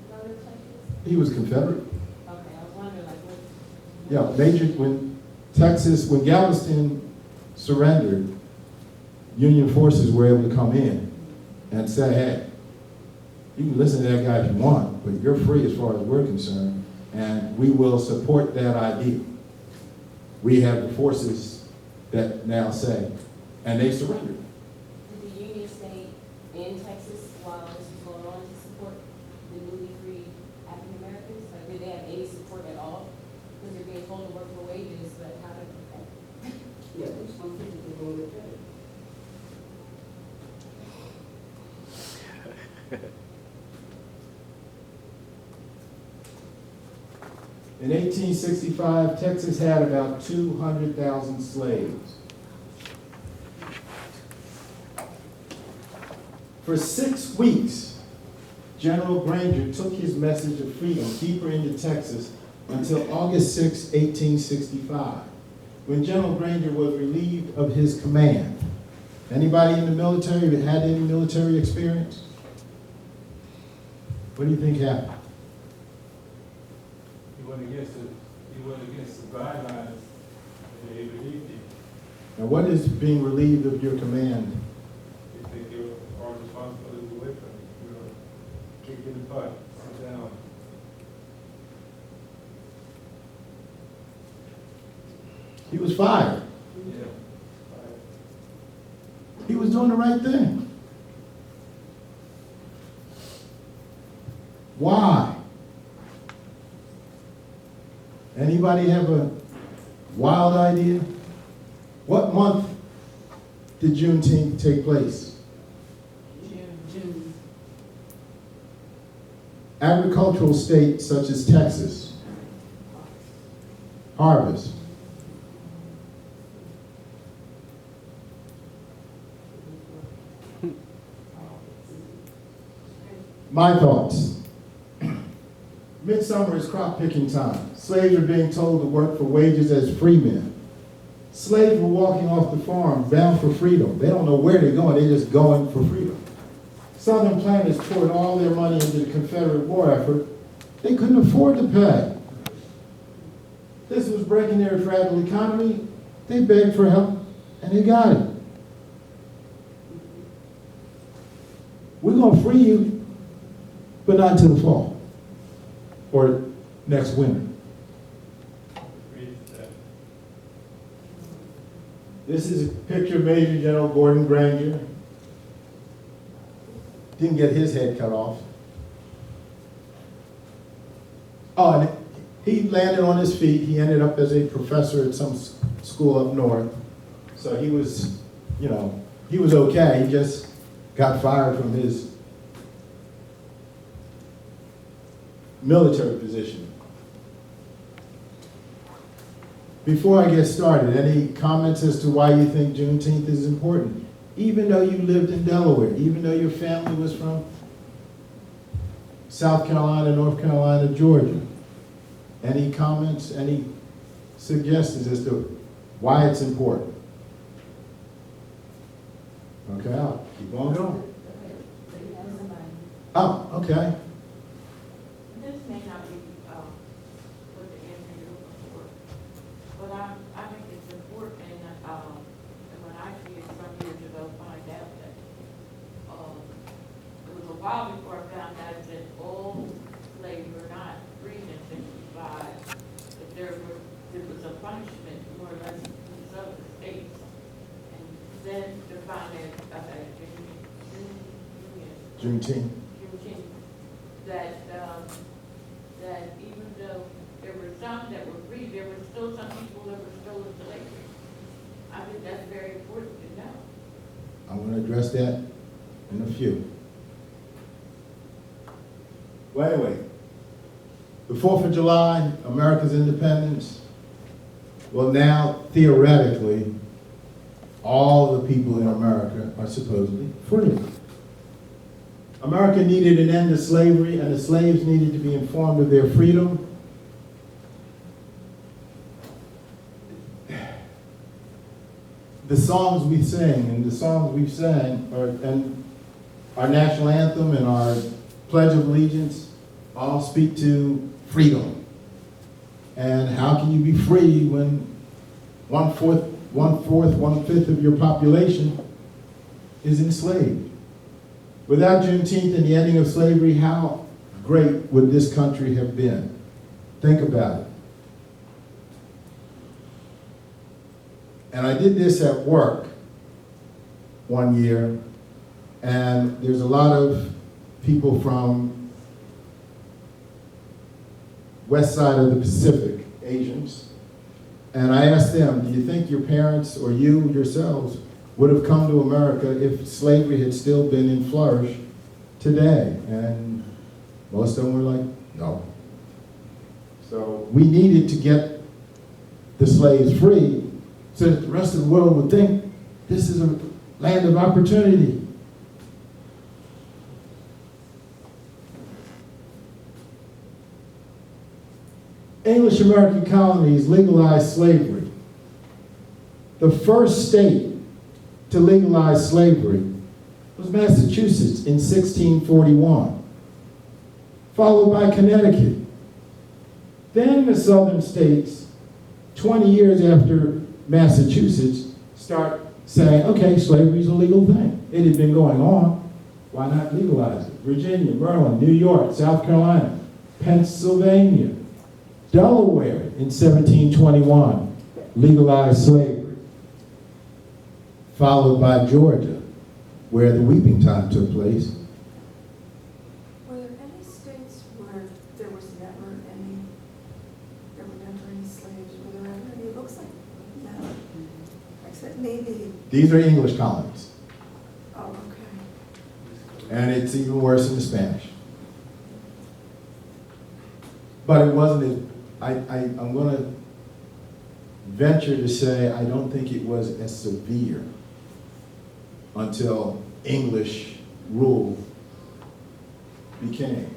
Governor of Texas? He was Confederate. Okay, I was wondering, like, what? Yeah, when Galveston surrendered, Union forces were able to come in and say, hey, you can listen to that guy if you want, but you're free as far as we're concerned, and we will support that idea. We have the forces that now say, and they surrendered. Did the Union stay in Texas while this was going on to support the newly freed African Americans? Like, did they have any support at all? Because they're being told to work for wages, but how did that? Yeah, there's some people who go with that. In 1865, Texas had about 200,000 slaves. For 6 weeks, General Granger took his message of freedom deeper into Texas until August 6, 1865, when General Granger was relieved of his command. Anybody in the military that had any military experience? What do you think happened? He went against the guidelines that they believed in. Now, what is being relieved of your command? They take your all responsibilities away from you. You know, kick in the butt, sit down. He was fired. Yeah. He was doing the right thing. Why? Anybody have a wild idea? What month did Juneteenth take place? June. Agricultural states such as Texas. Harvest. My thoughts. Midsummer is crop picking time. Slaves are being told to work for wages as free men. Slaves were walking off the farm bound for freedom. They don't know where they're going, they're just going for freedom. Southern planters poured all their money into the Confederate war effort. They couldn't afford to pay. This was breaking their fragile economy. They begged for help, and they got it. We're going to free you, but not until the fall or next winter. This is a picture of Major General Gordon Granger. Didn't get his head cut off. Oh, and he landed on his feet. He ended up as a professor at some school up north. So he was, he was okay. He just got fired from his military position. Before I get started, any comments as to why you think Juneteenth is important? Even though you lived in Delaware, even though your family was from South Carolina, North Carolina, Georgia. Any comments, any suggestions as to why it's important? Okay, I'll keep on going. Oh, okay. This may not be, what the answer you're looking for, but I think it's important, and when I see it from you, then define it, Juneteenth. Juneteenth, that, that even though there were some that were free, there were still some people that were still in slavery. I think that's very important to know. I'm going to address that in a few. Well, anyway, the 4th of July, America's independence. Well, now, theoretically, all the people in America are supposedly free. America needed an end to slavery, and the slaves needed to be informed of their freedom. The songs we sing and the songs we've sang, and our national anthem and our Pledge of Allegiance all speak to freedom. And how can you be free when one-fifth of your population is enslaved? Without Juneteenth and the ending of slavery, how great would this country have been? Think about it. And I did this at work one year, and there's a lot of people from west side of the Pacific, Asians, and I asked them, do you think your parents or you yourselves would have come to America if slavery had still been in flourish today? And most of them were like, no. So we needed to get the slaves free so that the rest of the world would think this is a land of opportunity. English American colonies legalized slavery. The first state to legalize slavery was Massachusetts in 1641, followed by Connecticut. Then the southern states, 20 years after Massachusetts, start saying, okay, slavery's a legal thing. It had been going on. Why not legalize it? Virginia, Maryland, New York, South Carolina, Pennsylvania, Delaware in 1721 legalized slavery, followed by Georgia, where the weeping time took place. Were there any states where there were never any slaves? Were there ever any? It looks like no. Except maybe. These are English colonies, Oh, okay. and it's even worse in the Spanish. But it wasn't as, I'm going to venture to say I don't think it was as severe until English rule became.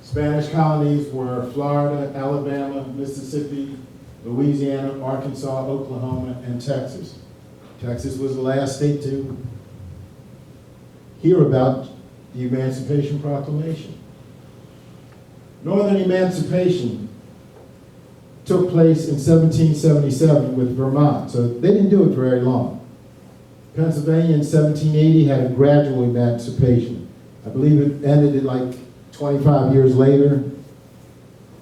Spanish colonies were Florida, Alabama, Mississippi, Louisiana, Arkansas, Oklahoma, and Texas. Texas was the last state to hear about the Emancipation Proclamation. Northern emancipation took place in 1777 with Vermont, so they didn't do it for very long. Pennsylvania in 1780 had a gradual emancipation. I believe it ended at like 25 years later.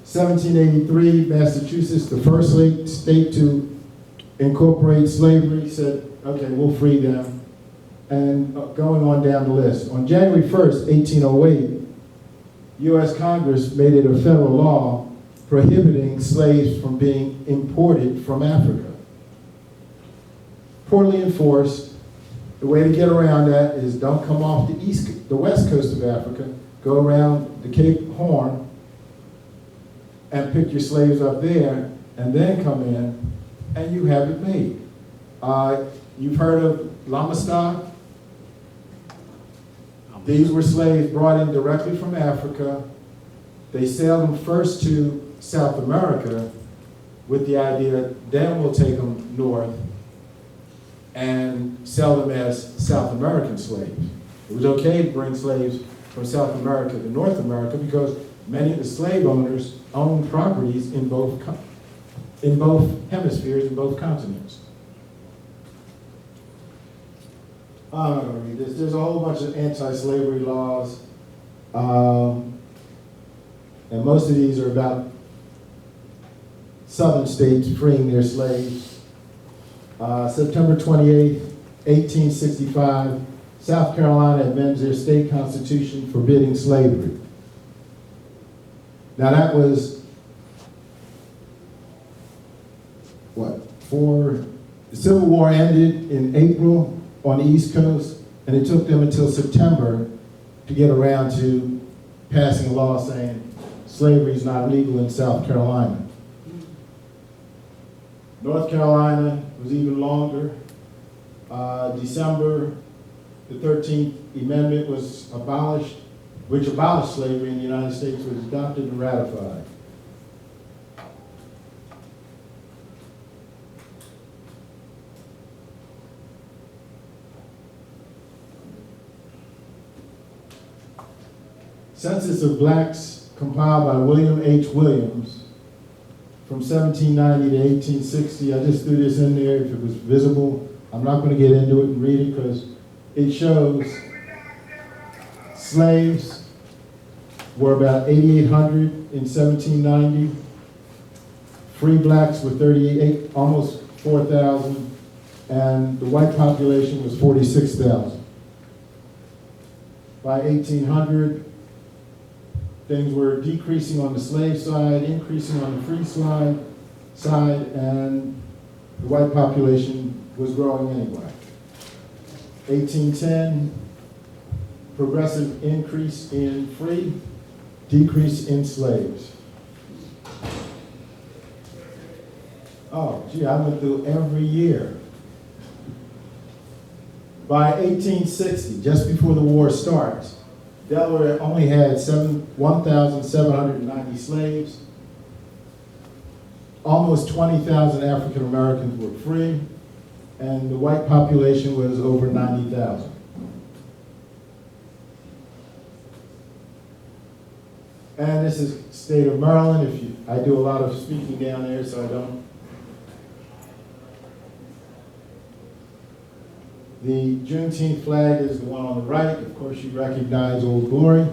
1783, Massachusetts, the first state to incorporate slavery, said, okay, we'll free them. And going on down the list. On January 1st, 1808, U.S. Congress made it a federal law prohibiting slaves from being imported from Africa. Poorly enforced. The way to get around that is don't come off the west coast of Africa, go around the Cape Horn and pick your slaves up there, and then come in, and you have it made. You've heard of Lamasta? These were slaves brought in directly from Africa. They sailed them first to South America with the idea, then we'll take them north and sell them as South American slaves. It was okay to bring slaves from South America to North America because many of the slave owners owned properties in both hemispheres, in both continents. I'm not going to read this. There's a whole bunch of anti-slavery laws, and most of these are about southern states freeing their slaves. September 28th, 1865, South Carolina amends their state constitution forbidding slavery. Now that was, the Civil War ended in April on the East Coast, and it took them until September to get around to passing a law saying slavery is not legal in South Carolina. North Carolina was even longer. December the 13th Amendment was abolished, which abolished slavery in the United States, was adopted and ratified. Census of Blacks compiled by William H. Williams from 1790 to 1860. I just threw this in there if it was visible. I'm not going to get into it and read it because it shows slaves were about 8,800 in 1790. Free blacks were 38, almost 4,000, and the white population was 46,000. By 1800, things were decreasing on the slave side, increasing on the free side, and the white population was growing anyway. 1810, progressive increase in free, decrease in slaves. Oh, gee, I went through every year. By 1860, just before the war starts, Delaware only had 1,790 slaves. Almost 20,000 African Americans were free, and the white population was over 90,000. And this is state of Maryland. I do a lot of speaking down there, so I don't. The Juneteenth flag is the one on the right. Of course, you recognize Old Glory.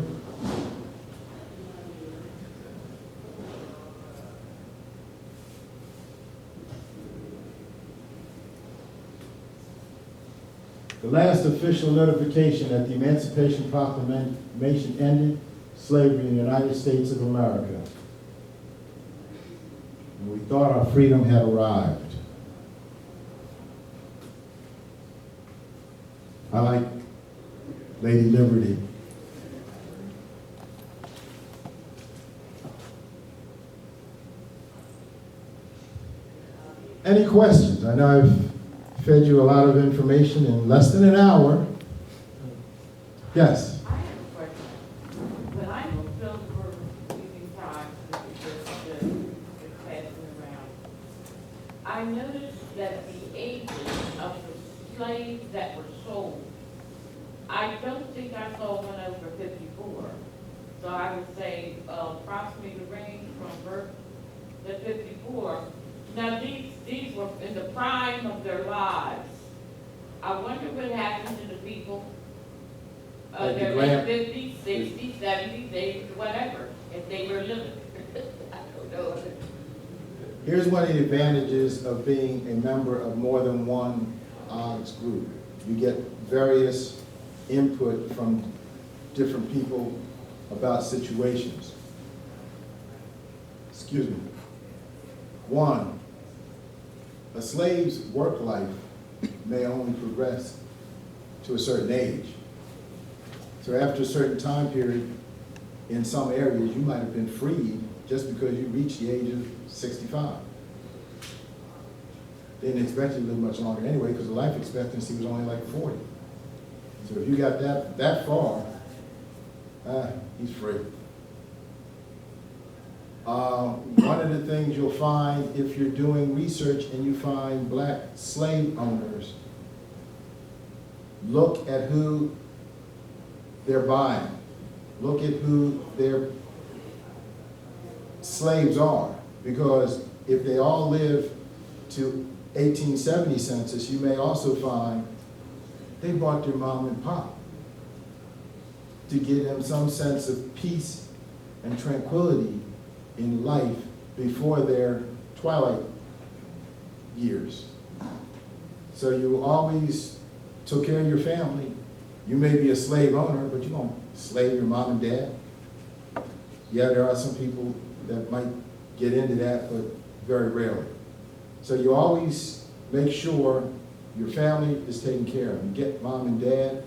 The last official notification that the Emancipation Proclamation ended slavery in the United States of America. And we thought our freedom had arrived. I like Lady Liberty. Any questions? I know I've fed you a lot of information in less than an hour. Yes? I have a question. When I was built for using time to passing around, I noticed that the ages of the slaves that were sold, I don't think I saw one over 54. So I would say approximately the range from birth to 54. Now these were in the prime of their lives. I wonder what happened to the people, their late 50s, 60s, 70s, 80s, whatever, if they were living. I don't know. Here's one of the advantages of being a member of more than one odds group. You get various input from different people about situations. Excuse me. One, a slave's work life may only progress to a certain age. So after a certain time period, in some areas, you might have been freed just because you reached the age of 65. They didn't expect you to live much longer anyway, because the life expectancy was only like 40. So if you got that far, he's free. One of the things you'll find if you're doing research and you find black slave owners, look at who they're buying. Look at who their slaves are. Because if they all live to 1870 census, you may also find they bought their mom and pop to give them some sense of peace and tranquility in life before their twilight years. So you always took care of your family. You may be a slave owner, but you don't slave your mom and dad. Yeah, there are some people that might get into that, but very rarely. So you always make sure your family is taken care of. You get mom and dad.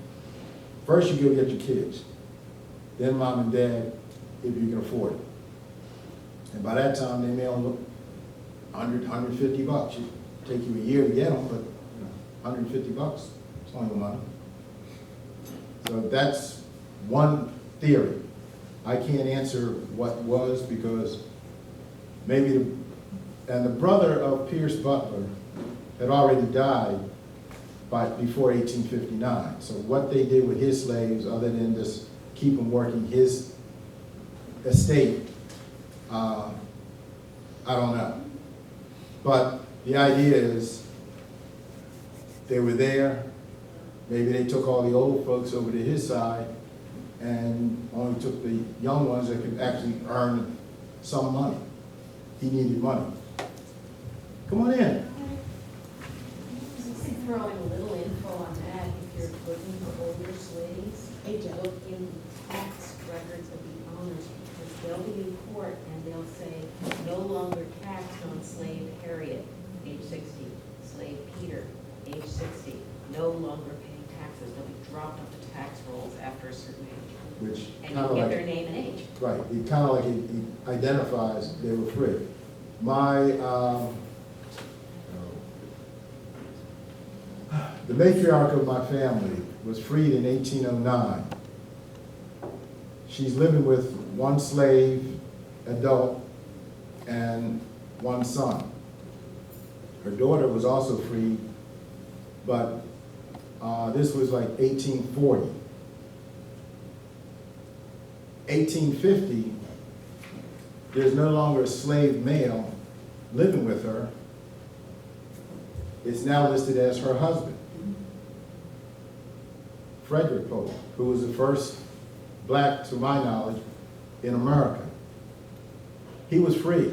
First you go get your kids. Then mom and dad, if you can afford it. And by that time, they may only look $100, $150. It take you a year to get them, but $150, it's only money. So that's one theory. I can't answer what was because maybe the brother of Pierce Butler had already died before 1859. So what they did with his slaves, other than just keep them working his estate, I don't know. But the idea is they were there. Maybe they took all the old folks over to his side and only took the young ones that could actually earn some money. He needed money. Come on in. Just throwing a little info on that, if you're looking for older slaves, look in the tax records of the owners, because they'll be in court and they'll say, no longer taxed on slave Harriet, age 60, slave Peter, age 60, no longer paying taxes. They'll be dropped off the tax rolls after a certain age. Which And kind you of get like, their name and age. right, it kind of like it identifies they were free. My, the matriarch of my family was freed in 1809. She's living with one slave, adult, and one son. Her daughter was also freed, but this was like 1840. 1850, there's no longer a slave male living with her. It's now listed as her husband, Frederick Pope, who was the first black, to my knowledge, in America. He was free.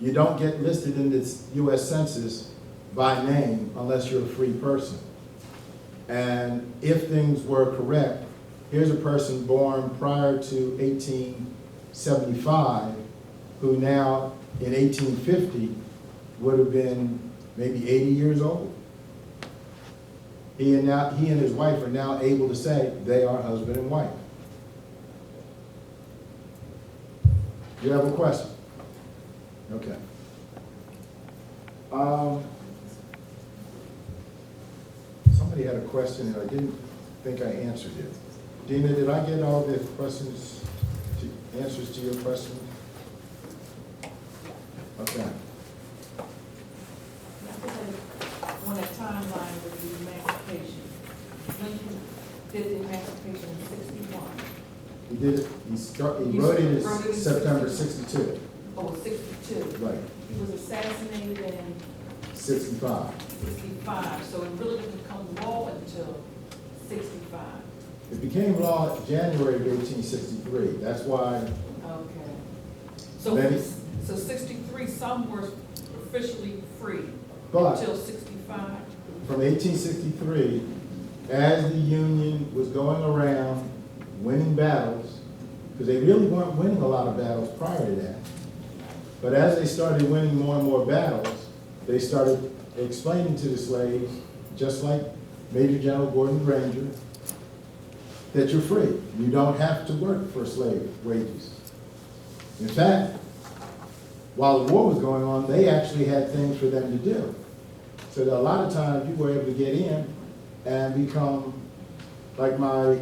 You don't get listed in this U.S. Census by name unless you're a free person. And if things were correct, here's a person born prior to 1875 who now in 1850 would have been maybe 80 years old. He and his wife are now able to say they are husband and wife. You have a question? Okay. Somebody had a question and I didn't think I answered it. Dina, did I get all the questions, answers to your questions? Okay. On that timeline with the emancipation, Lincoln did the emancipation in 61. He did it, he wrote it in September 62. Oh, 62. Right, He was assassinated in 65. 65, so it really didn't become law until 65. It became law January of 1863. That's why Okay. So, Many- so 63, some were officially free But until 65. from 1863, as the Union was going around winning battles, because they really weren't winning a lot of battles prior to that, but as they started winning more and more battles, they started explaining to the slaves, just like Major General Gordon Granger, that you're free. You don't have to work for slave wages. In fact, while the war was going on, they actually had things for them to do. So that a lot of times you were able to get in and become, like my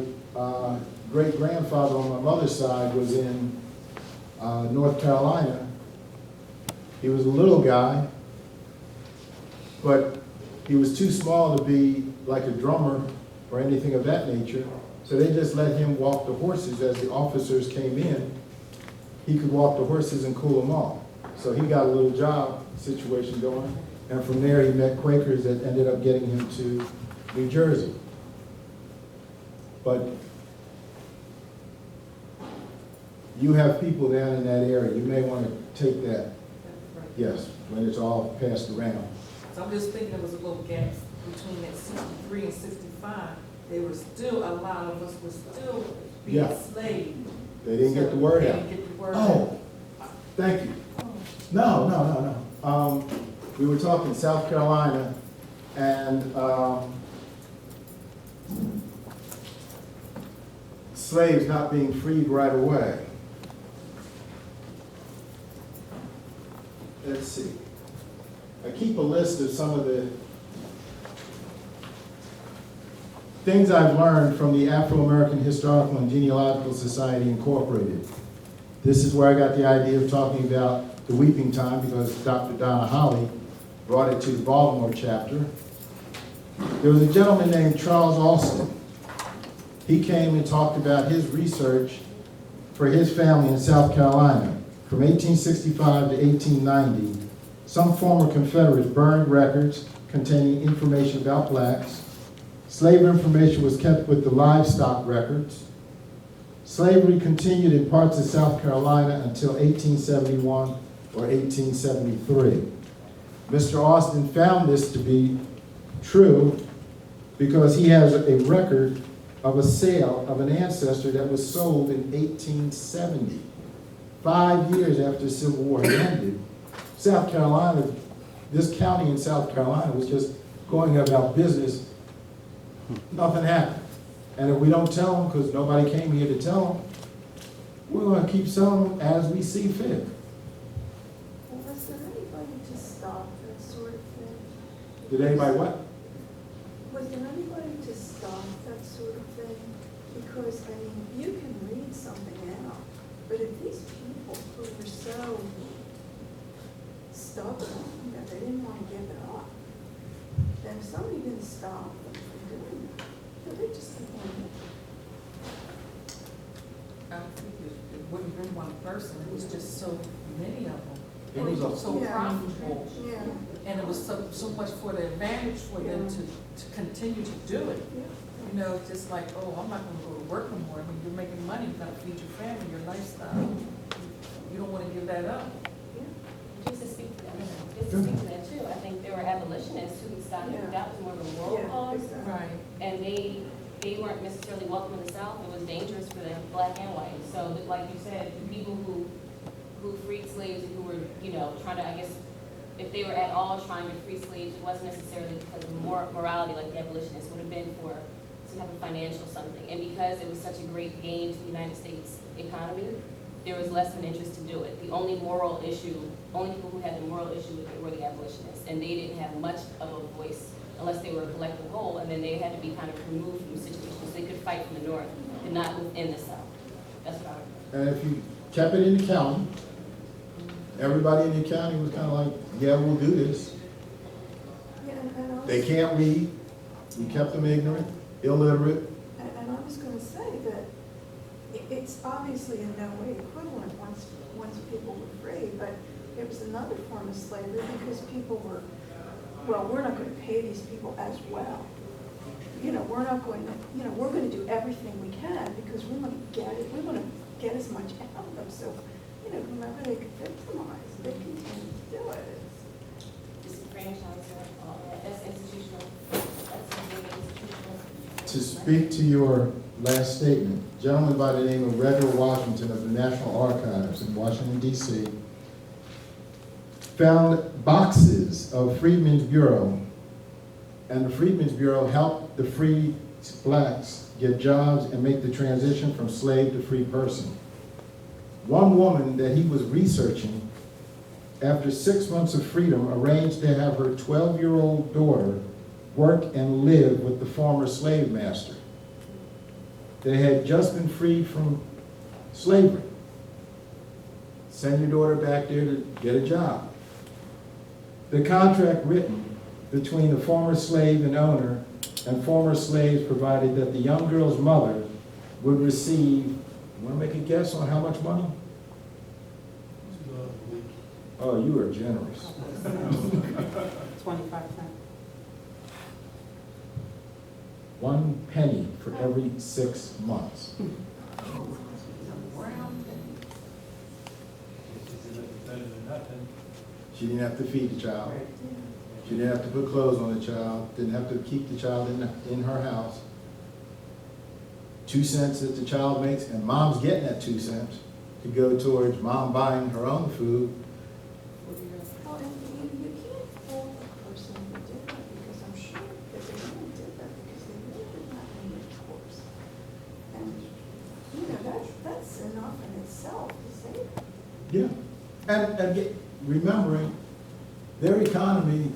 great-grandfather on my mother's side was in North Carolina. He was a little guy, but he was too small to be like a drummer or anything of that nature. So they just let him walk the horses as the officers came in. He could walk the horses and cool them off. So he got a little job situation going. And from there he met Quakers that ended up getting him to New Jersey. But you have people down in that area. You may want to take that, That's right. yes, when it's all passed around. So I'm just thinking there was a little gap between that 63 and 65, they were still, a lot of us were still being Yeah. enslaved. They didn't get the word They out. didn't get the word out. Oh, thank you. No. We were talking South Carolina and, slaves not being freed right away. Let's see. I keep a list of some of the things I've learned from the Afro-American Historical and Genealogical Society Incorporated. This is where I got the idea of talking about the weeping time, because Dr. Donna Holly brought it to the Baltimore chapter. There was a gentleman named Charles Austin. He came and talked about his research for his family in South Carolina. From 1865 to 1890, some former Confederates burned records containing information about blacks. Slave information was kept with the livestock records. Slavery continued in parts of South Carolina until 1871 or 1873. Mr. Austin found this to be true because he has a record of a sale of an ancestor that was sold in 1870. 5 years after the Civil War had ended, South Carolina, this county in South Carolina was just going about business. Nothing happened. And if we don't tell them, because nobody came here to tell them, we're going to keep selling them as we see fit. Well, was there anybody to stop that sort of thing? Did anybody what? Was there anybody to stop that sort of thing? Because, I mean, you can read something out, but if these people who were so stubborn that they didn't want to give it up, then if somebody didn't stop them from doing it, they just keep on doing it. I think it wouldn't have been one person, it was just so many of them. It And was it was a- so Yeah. profitable, Yeah, and it was so much for the advantage for them to continue to do it. yeah. You know, just like, oh, I'm not gonna go to work no more. I mean, you're making money, you gotta feed your family, your lifestyle. You don't wanna give that up. Just to speak to that too, I think there were abolitionists who decided Yeah. that was more of a moral Yeah, cause. exactly. Right. And they weren't necessarily welcome in the South. It was dangerous for them, black and white. So like you said, the people who freed slaves and who were, you know, trying to, I guess, if they were at all trying to free slaves, it wasn't necessarily because of morality like the abolitionists, would have been for some type of financial something. And because it was such a great gain to the United States economy, there was less of an interest to do it. The only people who had the moral issue with it were the abolitionists. And they didn't have much of a voice unless they were a collective whole, and then they had to be kind of removed from situations. They could fight from the North and not within the South. That's what I And if you kept it in the county, everybody in the county was kind of like, yeah, we'll do this. Yeah, and I was, They can't read. We kept them ignorant, illiterate. and I was gonna say that it's obviously in no way equivalent once people were free, but it was another form of slavery because people were, well, we're not gonna pay these people as well. You know, we're not going to, you know, we're gonna do everything we can because we wanna get as much out of them. So, you know, whomever they could victimize, they continue to do it. disenfranchisement, all that. That's institutional. That's something institutional. To speak to your last statement, a gentleman by the name of Redwood Washington of the National Archives in Washington, D.C., found boxes of Freedmen's Bureau, and the Freedmen's Bureau helped the free blacks get jobs and make the transition from slave to free person. One woman that he was researching, after 6 months of freedom, arranged to have her 12-year-old daughter work and live with the former slave master. They had just been freed from slavery. Send your daughter back there to get a job. The contract written between the former slave and owner and former slaves provided that the young girl's mother would receive, you want to make a guess on how much money? Oh, you are generous. 25 cents. 1 penny for every 6 months. She didn't have to feed the child. She didn't have to put clothes on the child, didn't have to keep the child in her house. 2 cents that the child makes, and mom's getting that 2 cents to go towards mom buying her own food. Well, and you can't fault the person who did that, because I'm sure that they really did that because they really did not have any recourse. And, you know, that's enough in itself to say that. Yeah. And remembering their economy,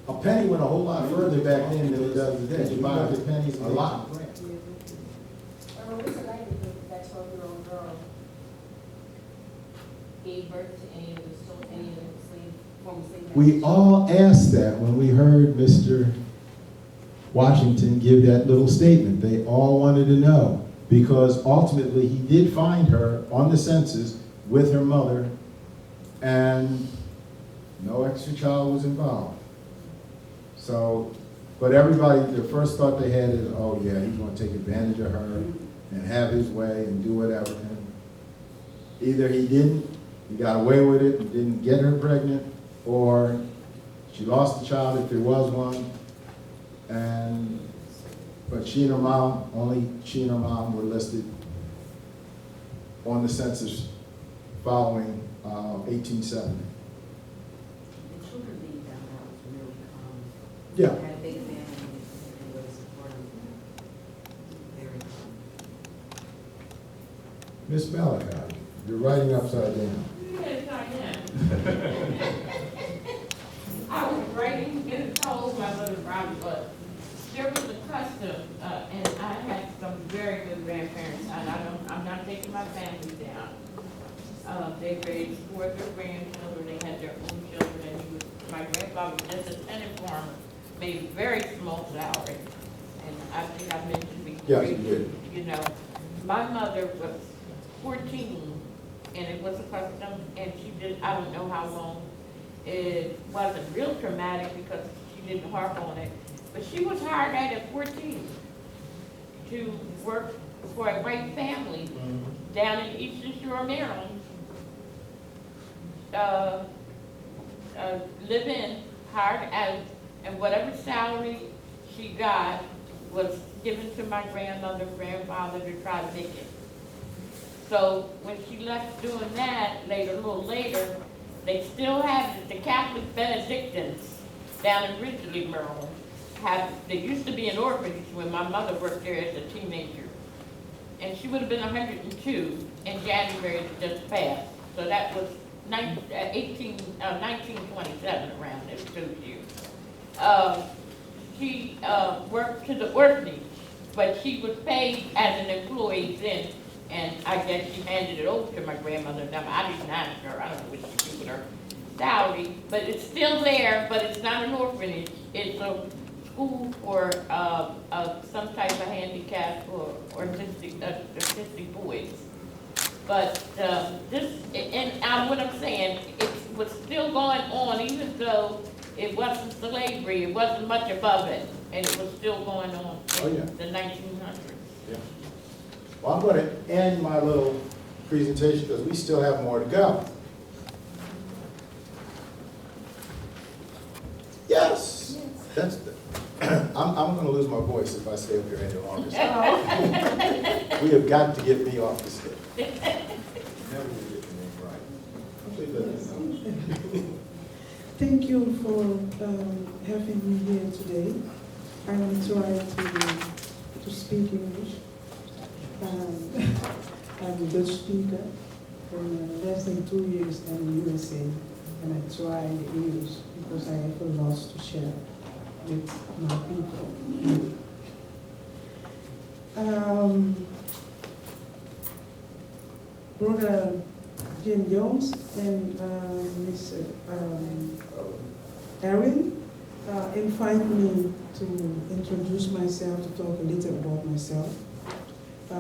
a penny went a whole lot further back then than it does today. You buy the pennies a lot. What's the likelihood that 12-year-old girl gave birth to any of the former slave We all asked that when we heard Mr. Washington give that little statement. They all wanted to know, because ultimately he did find her on the census with her mother, and no extra child was involved. So, but everybody, the first thought they had is, oh yeah, he's gonna take advantage of her and have his way and do whatever. And either he didn't, he got away with it and didn't get her pregnant, or she lost the child if there was one. But she and her mom, only she and her mom were listed on the census following 1870. The children being down there was really Yeah. had a big family and really supportive. Very Miss Malachi, you're writing upside down. Yes, I am. I was writing and told my mother probably, but there was a custom, and I had some very good grandparents, and I'm not taking my family down. They raised 4 of their grandchildren, they had their own children, and my grandfather was just a tenant farmer, made a very small salary. And I think I mentioned before. Yes, you did. You know, my mother was 14, and it was a custom, and she did, I don't know how long. It wasn't real traumatic because she didn't harp on it, but she was hired at 14 to work for a white family down in Eastern Shore, Maryland. Live in, hired out, and whatever salary she got was given to my grandmother, grandfather to try to make it. So when she left doing that a little later, they still have the Catholic Benedictines down in Ridgely, Maryland. There used to be an orphanage when my mother worked there as a teenager. And she would have been 102 in January that just passed. So that was 1927 around this 2 years. She worked to the orphanage, but she was paid as an employee then, and I guess she handed it over to my grandmother. Now, I didn't ask her, I don't know what she did with her salary, but it's still there, but it's not an orphanage. It's a school for some type of handicap or autistic boys. But what I'm saying, it was still going on, even though it wasn't slavery, it wasn't much above it, and it was still going on in the 1900s. Yeah. Well, I'm going to end my little presentation because we still have more to go. Yes. That's the, I'm going to lose my voice if I stay up here any longer. So we have got to get me off the stage. Never going to get the name right. Please let me know. Thank you for having me here today. I will try to speak English. I'm a Dutch speaker for less than 2 years in the USA, and I try English because I have a lot to share with my people. Brother Jim Jones and Miss Erin invited me to introduce myself, to talk a little about myself. I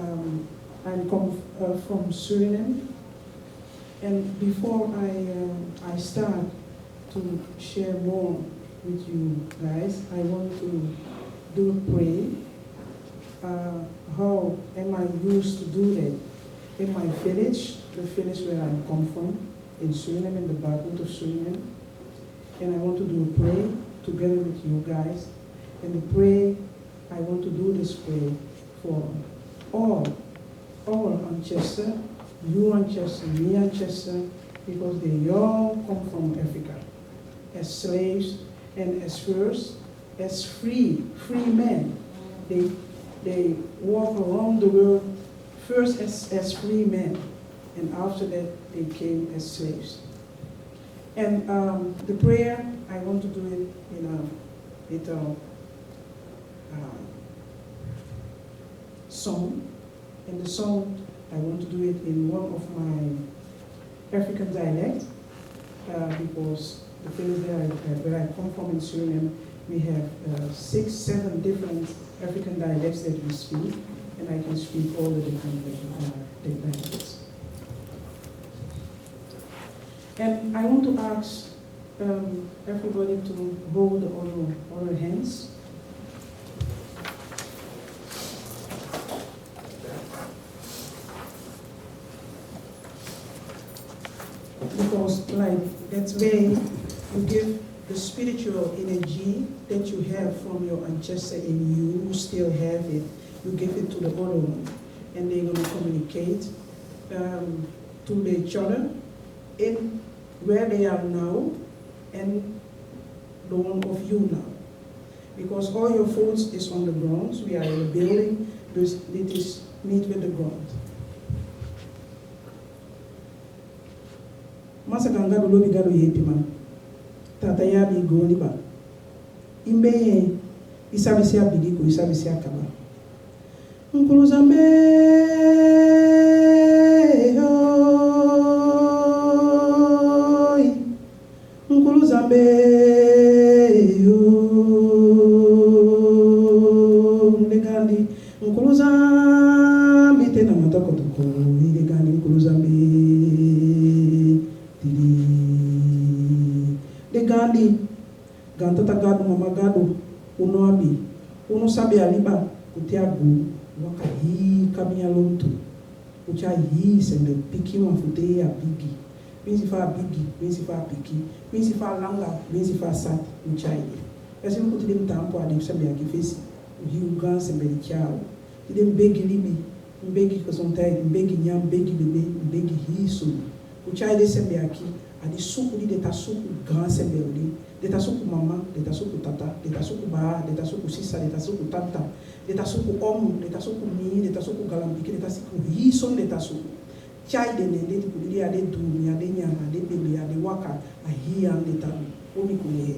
come from Suriname, and before I start to share more with you guys, I want to do a prayer. How am I used to do that? In my village, the village where I come from, in Suriname, in the Battle of Suriname, and I want to do a prayer together with you guys. And the prayer, I want to do this prayer for all ancestors, you ancestors, me ancestors, because they all come from Africa as slaves and as first as free men. They walk around the world first as free men, and after that they came as slaves. And the prayer, I want to do it in a little song. And the song, I want to do it in one of my African dialects, because the place where I come from in Suriname, we have 6, 7 different African dialects that we speak, and I can speak all the different dialects. And I want to ask everybody to hold our hands. Because like that's where you give the spiritual energy that you have from your ancestor in you, who still have it, you give it to the other one, and they're going to communicate to each other in where they are now and the one of you now. Because all your phones is on the ground, we are in a building, it is meet with the ground. Masa ganga dulu bigado yepi man. Tata ya bigo ni ba. Imbe isabisi abigi ko isabisi akaba. Nkulu zambe hoy. Nkulu zambe hoy. Ndegandi nkulu zambe tena matoko toko. Ndegandi nkulu zambe. Gandi gantata gado mama gado uno abi uno sabe aliba kutiagu wakahi kamia lontu ucha hi sembe piki mafute ya bigi minsifa bigi minsifa piki minsifa langa minsifa sat ucha hi esi mkuti dem tampo adi sembe ya kifesi uhi ugan sembe di chao ide mbegi libi mbegi kosontai mbegi nyam mbegi bebe mbegi hi su ucha ide sembe ya ki adi suku di deta suku grand sembeudi, deta suku mama, deta suku tata, deta suku ba, deta suku sisa, deta suku tata, deta suku om, deta suku mi, deta suku galambiki, deta suku hison, deta suku. Chai de ne, deti kuli ade dumi, ade nyama, ade bebe, ade waka, ahiyan deta omi kule.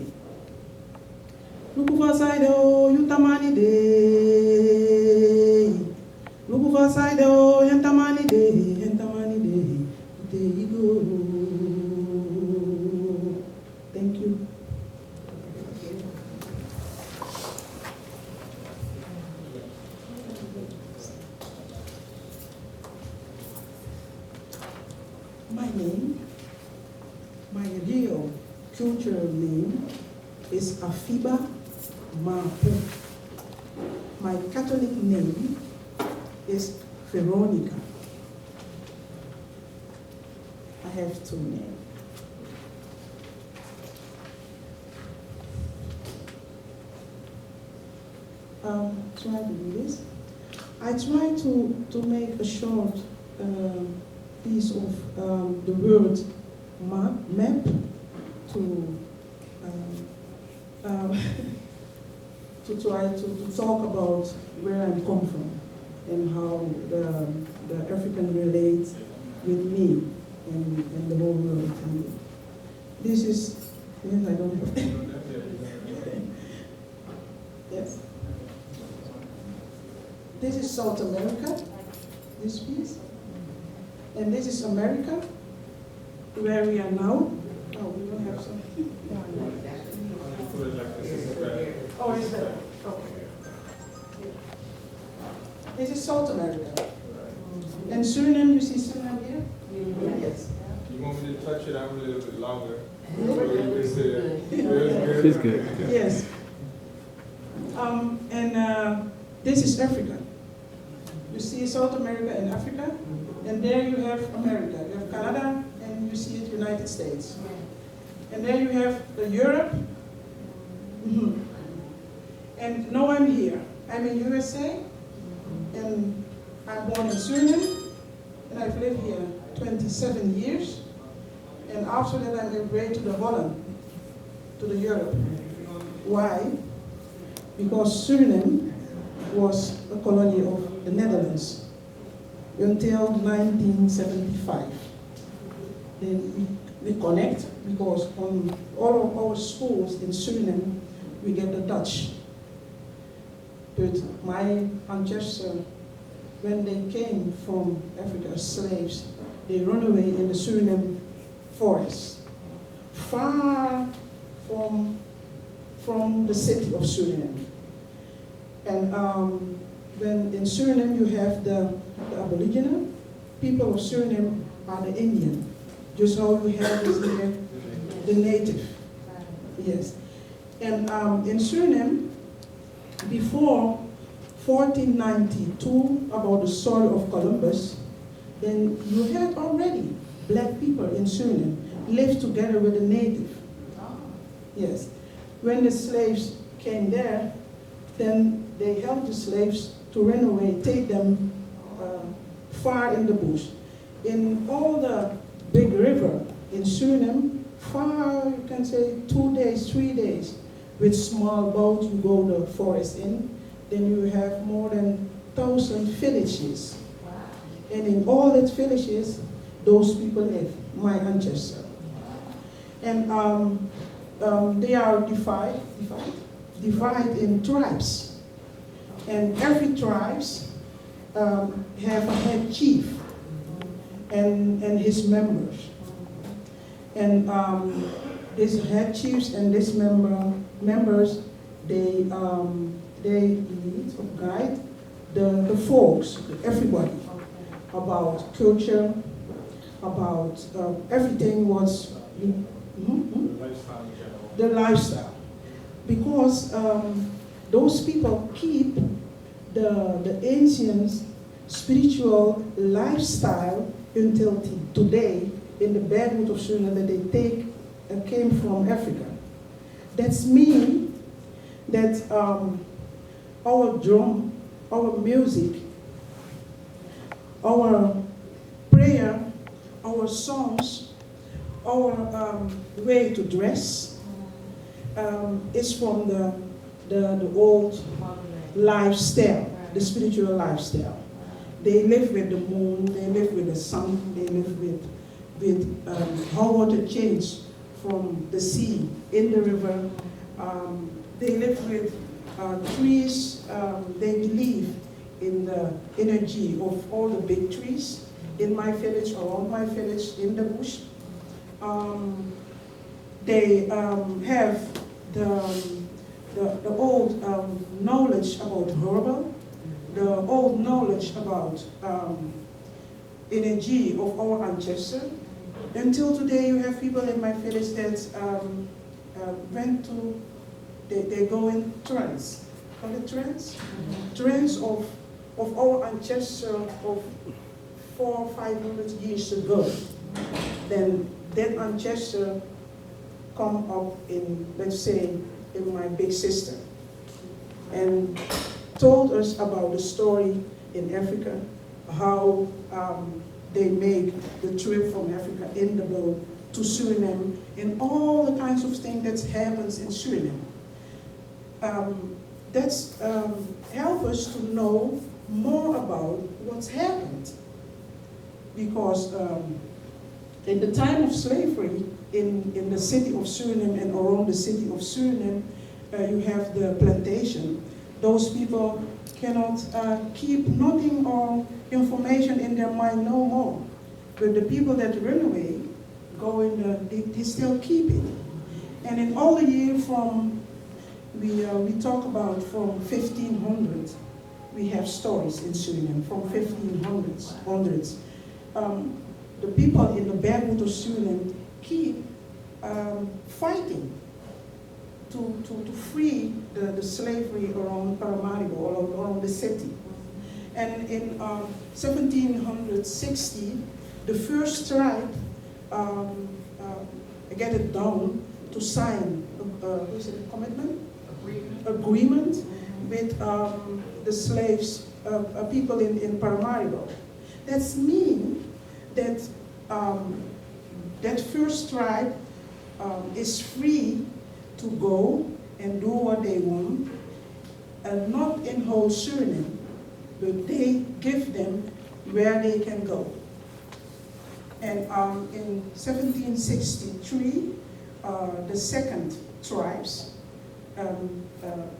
Luku vasai deo, yutamani de. Luku vasai deo, yantamani de, yantamani de. There you go. Thank you. My name, my real cultural name is Afiba Mapu. My Catholic name is Veronica. I have 2 names. Try to do this. I try to make a short piece of the word map to try to talk about where I come from and how the African relates with me and the whole world. And this is, yes, I don't have. Yes. This is South America, this piece. And this is America, where we are now. Oh, we don't have some. Oh, is that? Okay. This is South America. And Suriname, you see Suriname here? Yes. You want me to touch it out a little bit longer? She's good. Yes. And this is Africa. You see South America and Africa, and there you have America. You have Canada, and you see it United States. And then you have Europe. Mhm. And now I'm here. I'm in USA, and I'm born in Suriname, and I've lived here 27 years. And after that, I migrated to the Holland, to the Europe. Why? Because Suriname was a colony of the Netherlands until 1975. Then we connect because on all of our schools in Suriname, we get the Dutch. But my ancestors, when they came from Africa as slaves, they run away in the Suriname forest, far from the city of Suriname. And when in Suriname you have the Aboriginal people of Suriname are the Indian, just how you have is here, the native. Yes. And in Suriname, before 1492, about the story of Columbus, then you had already black people in Suriname lived together with the native. Yes. When the slaves came there, then they helped the slaves to run away, take them far in the bush. In all the big river in Suriname, far, you can say 2 days, 3 days, with small boat, you go the forest in, then you have more than 1,000 villages. And in all these villages, those people live, my ancestors. And they are divided in tribes. And every tribe have a head chief and his members. And these head chiefs and these members, they lead or guide the folks, everybody, about culture, about everything was the lifestyle. Because those people keep the ancient spiritual lifestyle until today in the bedroot of Suriname that they came from Africa. That's mean that our drum, our music, our prayer, our songs, our way to dress is from the old lifestyle, the spiritual lifestyle. They live with the moon, they live with the sun, they live with how water changes from the sea in the river. They live with trees. They believe in the energy of all the big trees in my village, around my village, in the bush. They have the old knowledge about herbal, the old knowledge about energy of our ancestors. Until today, you have people in my village that they go in trance. Call it trance? Trance of our ancestors of 400 or 500 years ago. Then that ancestor come up in, let's say, in my big sister, and told us about the story in Africa, how they make the trip from Africa in the boat to Suriname, and all the kinds of things that happens in Suriname. That's help us to know more about what's happened. Because in the time of slavery, in the city of Suriname and around the city of Suriname, you have the plantation. Those people cannot keep nothing or information in their mind no more. But the people that run away, go in they still keep it. And in all the year from, we talk about from 1500, we have stories in Suriname, from 1500s. The people in the bedroot of Suriname keep fighting to free the slavery around Paramaribo, or around the city. And in 1760, the first tribe get it done to sign, what is it, a commitment? Agreement with the slaves, people in Paramaribo. That's mean that that first tribe is free to go and do what they want, not in whole Suriname, but they give them where they can go. And in 1763, the second tribes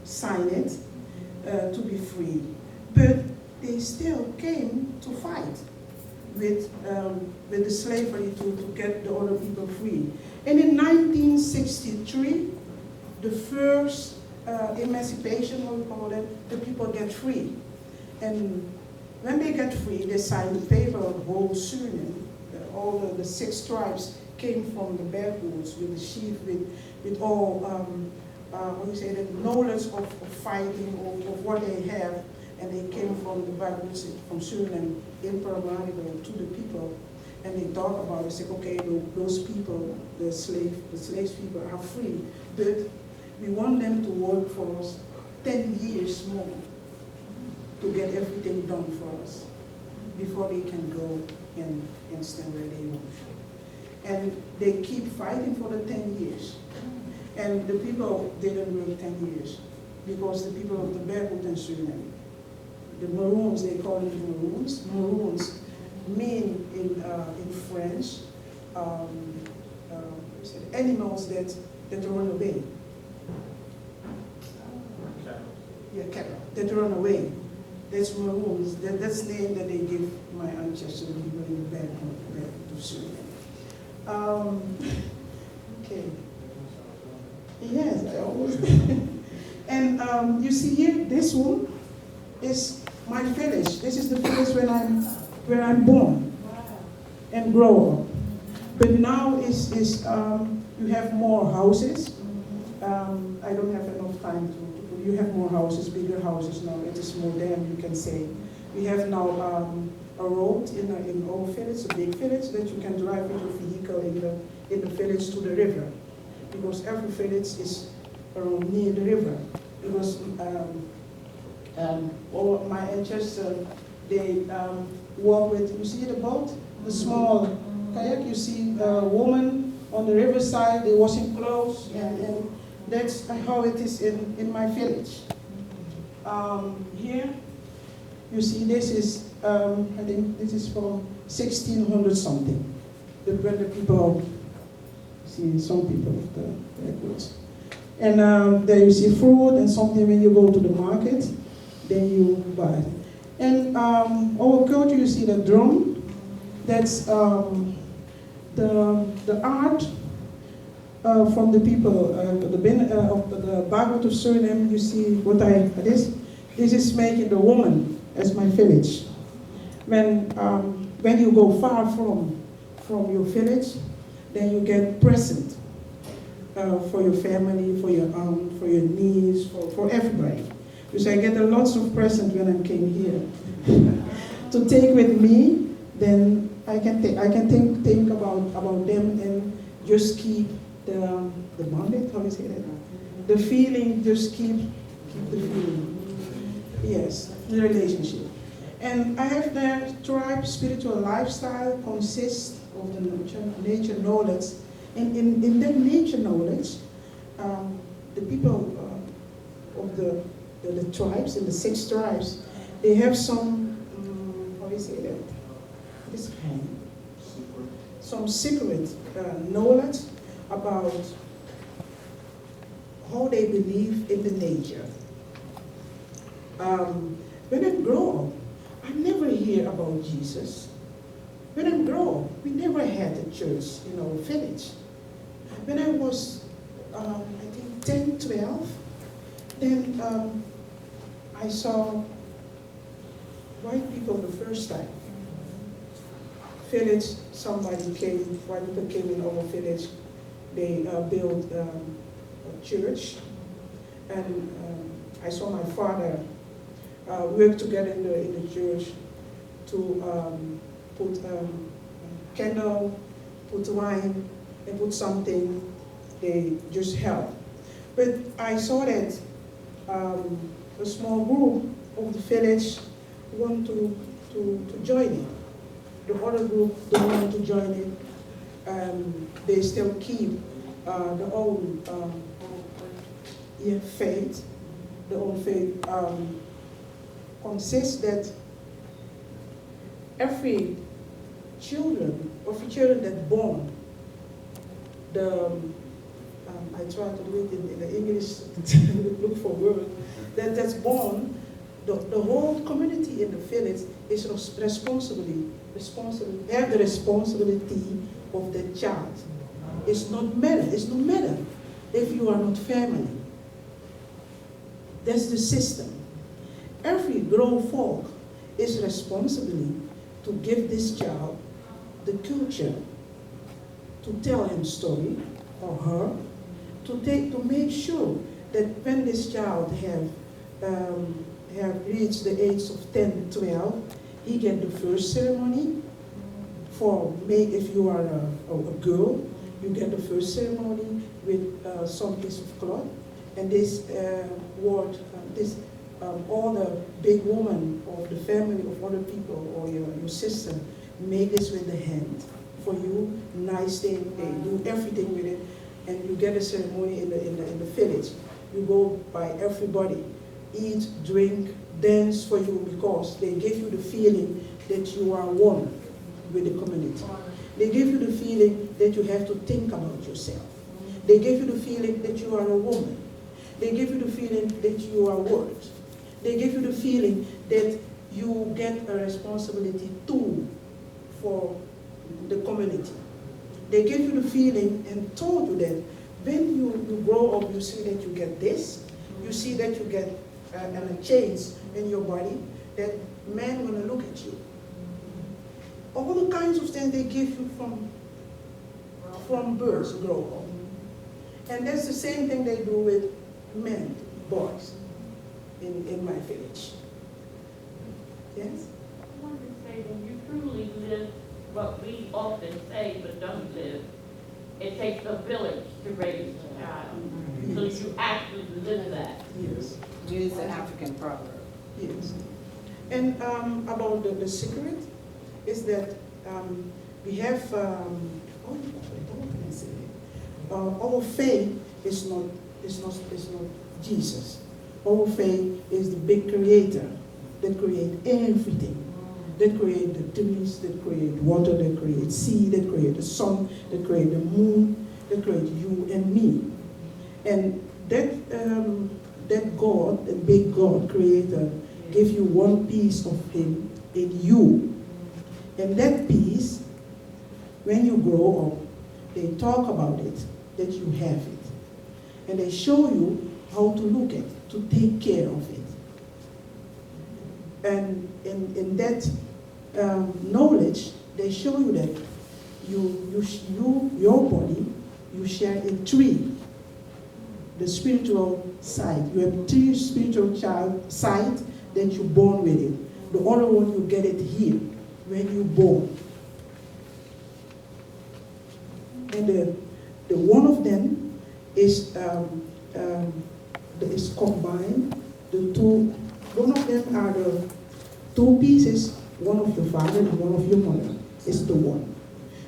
signed it to be free, but they still came to fight with the slavery to get the other people free. And in 1963, the first emancipation, what we call it, the people get free. And when they get free, they sign the paper of whole Suriname. All the 6 tribes came from the backwoods with the chief, with all, the knowledge of fighting, of what they have. And they came from the backwoods, from Suriname, in Paramaribo to the people. And they talk about it, say, okay, those people, the slaves people are free, but we want them to work for us 10 years more to get everything done for us before they can go and stand where they want. And they keep fighting for the 10 years. And the people didn't work 10 years because the people of the backwoods and Suriname, the Maroons, they call it Maroons. Maroons mean in French animals that run away. Yeah, cattle that run away. That's Maroons. That's the name that they give my ancestors, the people in the back of Suriname. Okay. Yes, I always. And you see here, this one is my village. This is the village where I'm born and grow up. But now you have more houses. I don't have enough time to. You have more houses, bigger houses now. It is modern, you can say. We have now a road in our village, a big village, that you can drive with your vehicle in the village to the river, because every village is around near the river. Because all my ancestors, they walk with, you see the boat, the small kayak, you see a woman on the riverside, they washing clothes, and that's how it is in my village. Here, you see this is, I think this is from 1600 something. When the people, see some people of the backwoods. And there you see fruit and something when you go to the market, then you buy it. And our culture, you see the drum, that's the art from the people, the backward of Suriname. You see what this is making the woman as my village. When you go far from your village, then you get present for your family, for your aunt, for your niece, for everybody. Because I get lots of presents when I came here to take with me. Then I can think about them and just keep the bondage. How do you say that? The feeling. Just keep the feeling. Yes, the relationship. And I have the tribe spiritual lifestyle consists of the nature knowledge. And in that nature knowledge, the people of the tribes, in the 6 tribes, they have some, how do you say that? This kind. Some secret knowledge about how they believe in the nature. When I grow up, I never hear about Jesus. When I grow up, we never had a church in our village. When I was, I think 10, 12, then I saw white people the first time. Village, white people came in our village. They built a church, and I saw my father work together in the church to put candle, put wine, and put something, they just help. But I saw that a small group of the village want to join it. The other group don't want to join it. They still keep the old faith. The old faith consists that every children that born, I try to do it in the English, look for words, that's born, the whole community in the village is responsible, have the responsibility of the child. It's no matter if you are not family. That's the system. Every grown folk is responsible to give this child the culture, to tell him story, or her, to make sure that when this child have reached the age of 10, 12, he get the first ceremony. If you are a girl, you get the first ceremony with some piece of cloth, and this all the big woman of the family of other people or your sister make this with the hand for you, nice thing, they do everything with it, and you get a ceremony in the village. You go by everybody, eat, drink, dance for you, because they give you the feeling that you are one with the community. They give you the feeling that you have to think about yourself. They give you the feeling that you are a woman. They give you the feeling that you are worth. They give you the feeling that you get a responsibility too for the community. They give you the feeling and told you that when you grow up, you see that you get this, you see that you get a change in your body, that men want to look at you. All the kinds of things they give you from birth, grow up. And that's the same thing they do with men, boys, in my village. Yes? I wanted to say, when you truly live what we often say but don't live, it takes a village to raise a child. So you actually live that. Yes. It is an African proverb. Yes. And about the secret is that we have, our faith is not Jesus. Our faith is the big creator that creates everything. That create the trees, that create water, that create sea, that create the sun, that create the moon, that create you and me. And that God, the big God, creator, give you one piece of him in you. And that piece, when you grow up, they talk about it, that you have it. And they show you how to look at it, to take care of it. And in that knowledge, they show you that your body, you share in three. The spiritual side. You have three spiritual side that you're born with it. The other one, you get it here, when you're born. And the one of them is combined. The two, one of them are the two pieces, one of your father and one of your mother is the one.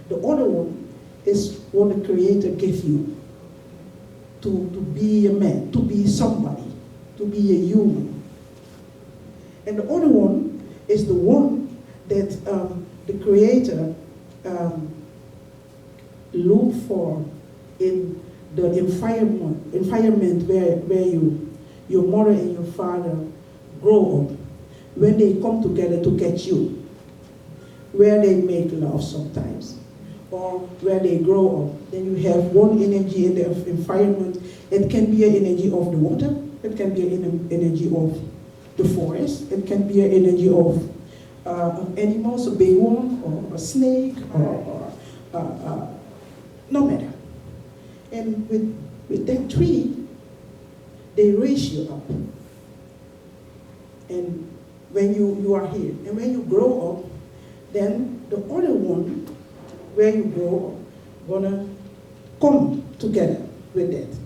The other one is what the Creator gives you to be a man, to be somebody, to be a human. And the other one is the one that the Creator look for in the environment where your mother and your father grow up, when they come together to get you, where they make love sometimes, or where they grow up. Then you have one energy in the environment. It can be an energy of the water, it can be an energy of the forest, it can be an energy of animals, a big one, or a snake, or no matter. And with that tree, they raise you up. And when you are here, and when you grow up, then the other one, where you grow up, gonna come together with that.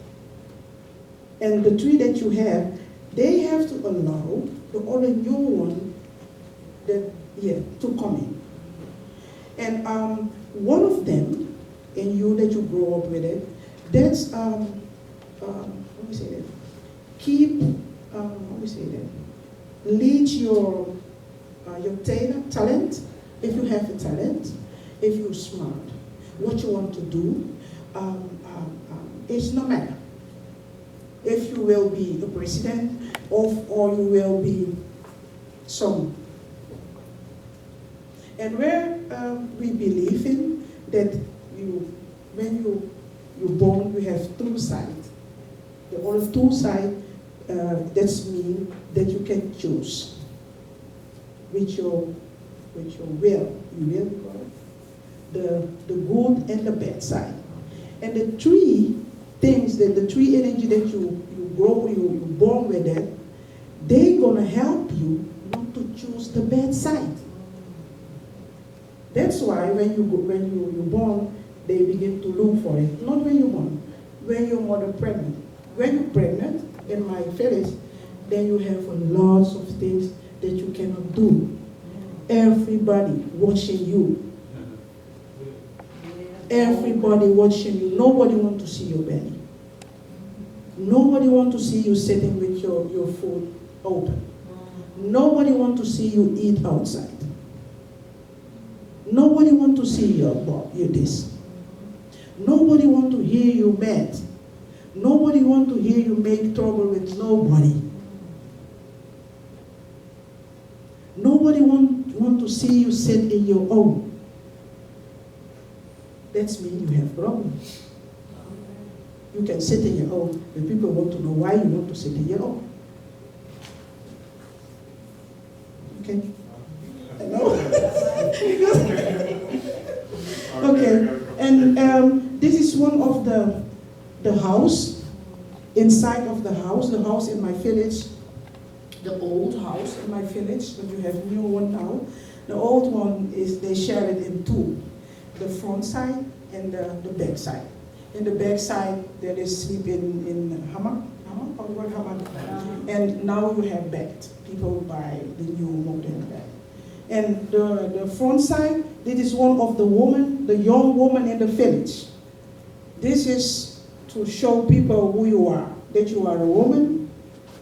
And the tree that you have, they have to allow the other new one that, to come in. And one of them, and you that you grow up with it, that's, let me say that, keep, let me say that, lead your talent, if you have a talent, if you're smart, what you want to do, it's no matter. If you will be the president or you will be some. And where we believe in that when you're born, you have two sides. The other two sides, that's mean that you can choose with your will. You will the good and the bad side. And the three things, that the three energy that you grow, you're born with that, they're gonna help you not to choose the bad side. That's why when you're born, they begin to look for it. Not when you're born, when your mother pregnant. When you're pregnant, in my village, then you have lots of things that you cannot do. Everybody watching you. Everybody watching you. Nobody want to see your belly. Nobody want to see you sitting with your food open. Nobody want to see you eat outside. Nobody want to see you this. Nobody want to hear you mad. Nobody want to hear you make trouble with nobody. Nobody want to see you sit in your own. That means you have problems. You can sit in your own, and people want to know why you want to sit in your own. Okay? Hello? Okay, and this is one of the house, inside of the house in my village, the old house in my village, but you have a new one now. The old one is, they share it in two, the front side and the back side. In the back side, they sleep in hammock, or what hammock? And now you have bed. People buy the new modern bed. And the front side, this is one of the young woman in the village. This is to show people who you are, that you are a woman,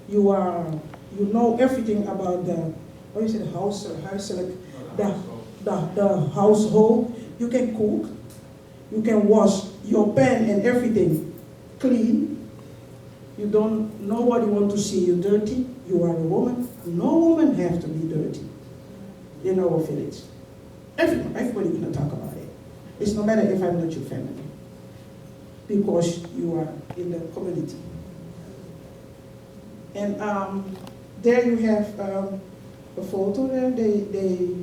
you know everything about the household. You can cook, you can wash your pan and everything clean. Nobody want to see you dirty. You are a woman. No woman have to be dirty in our village. Everybody gonna talk about it. It's no matter if I'm not your family, because you are in the community. And there you have a photo there. They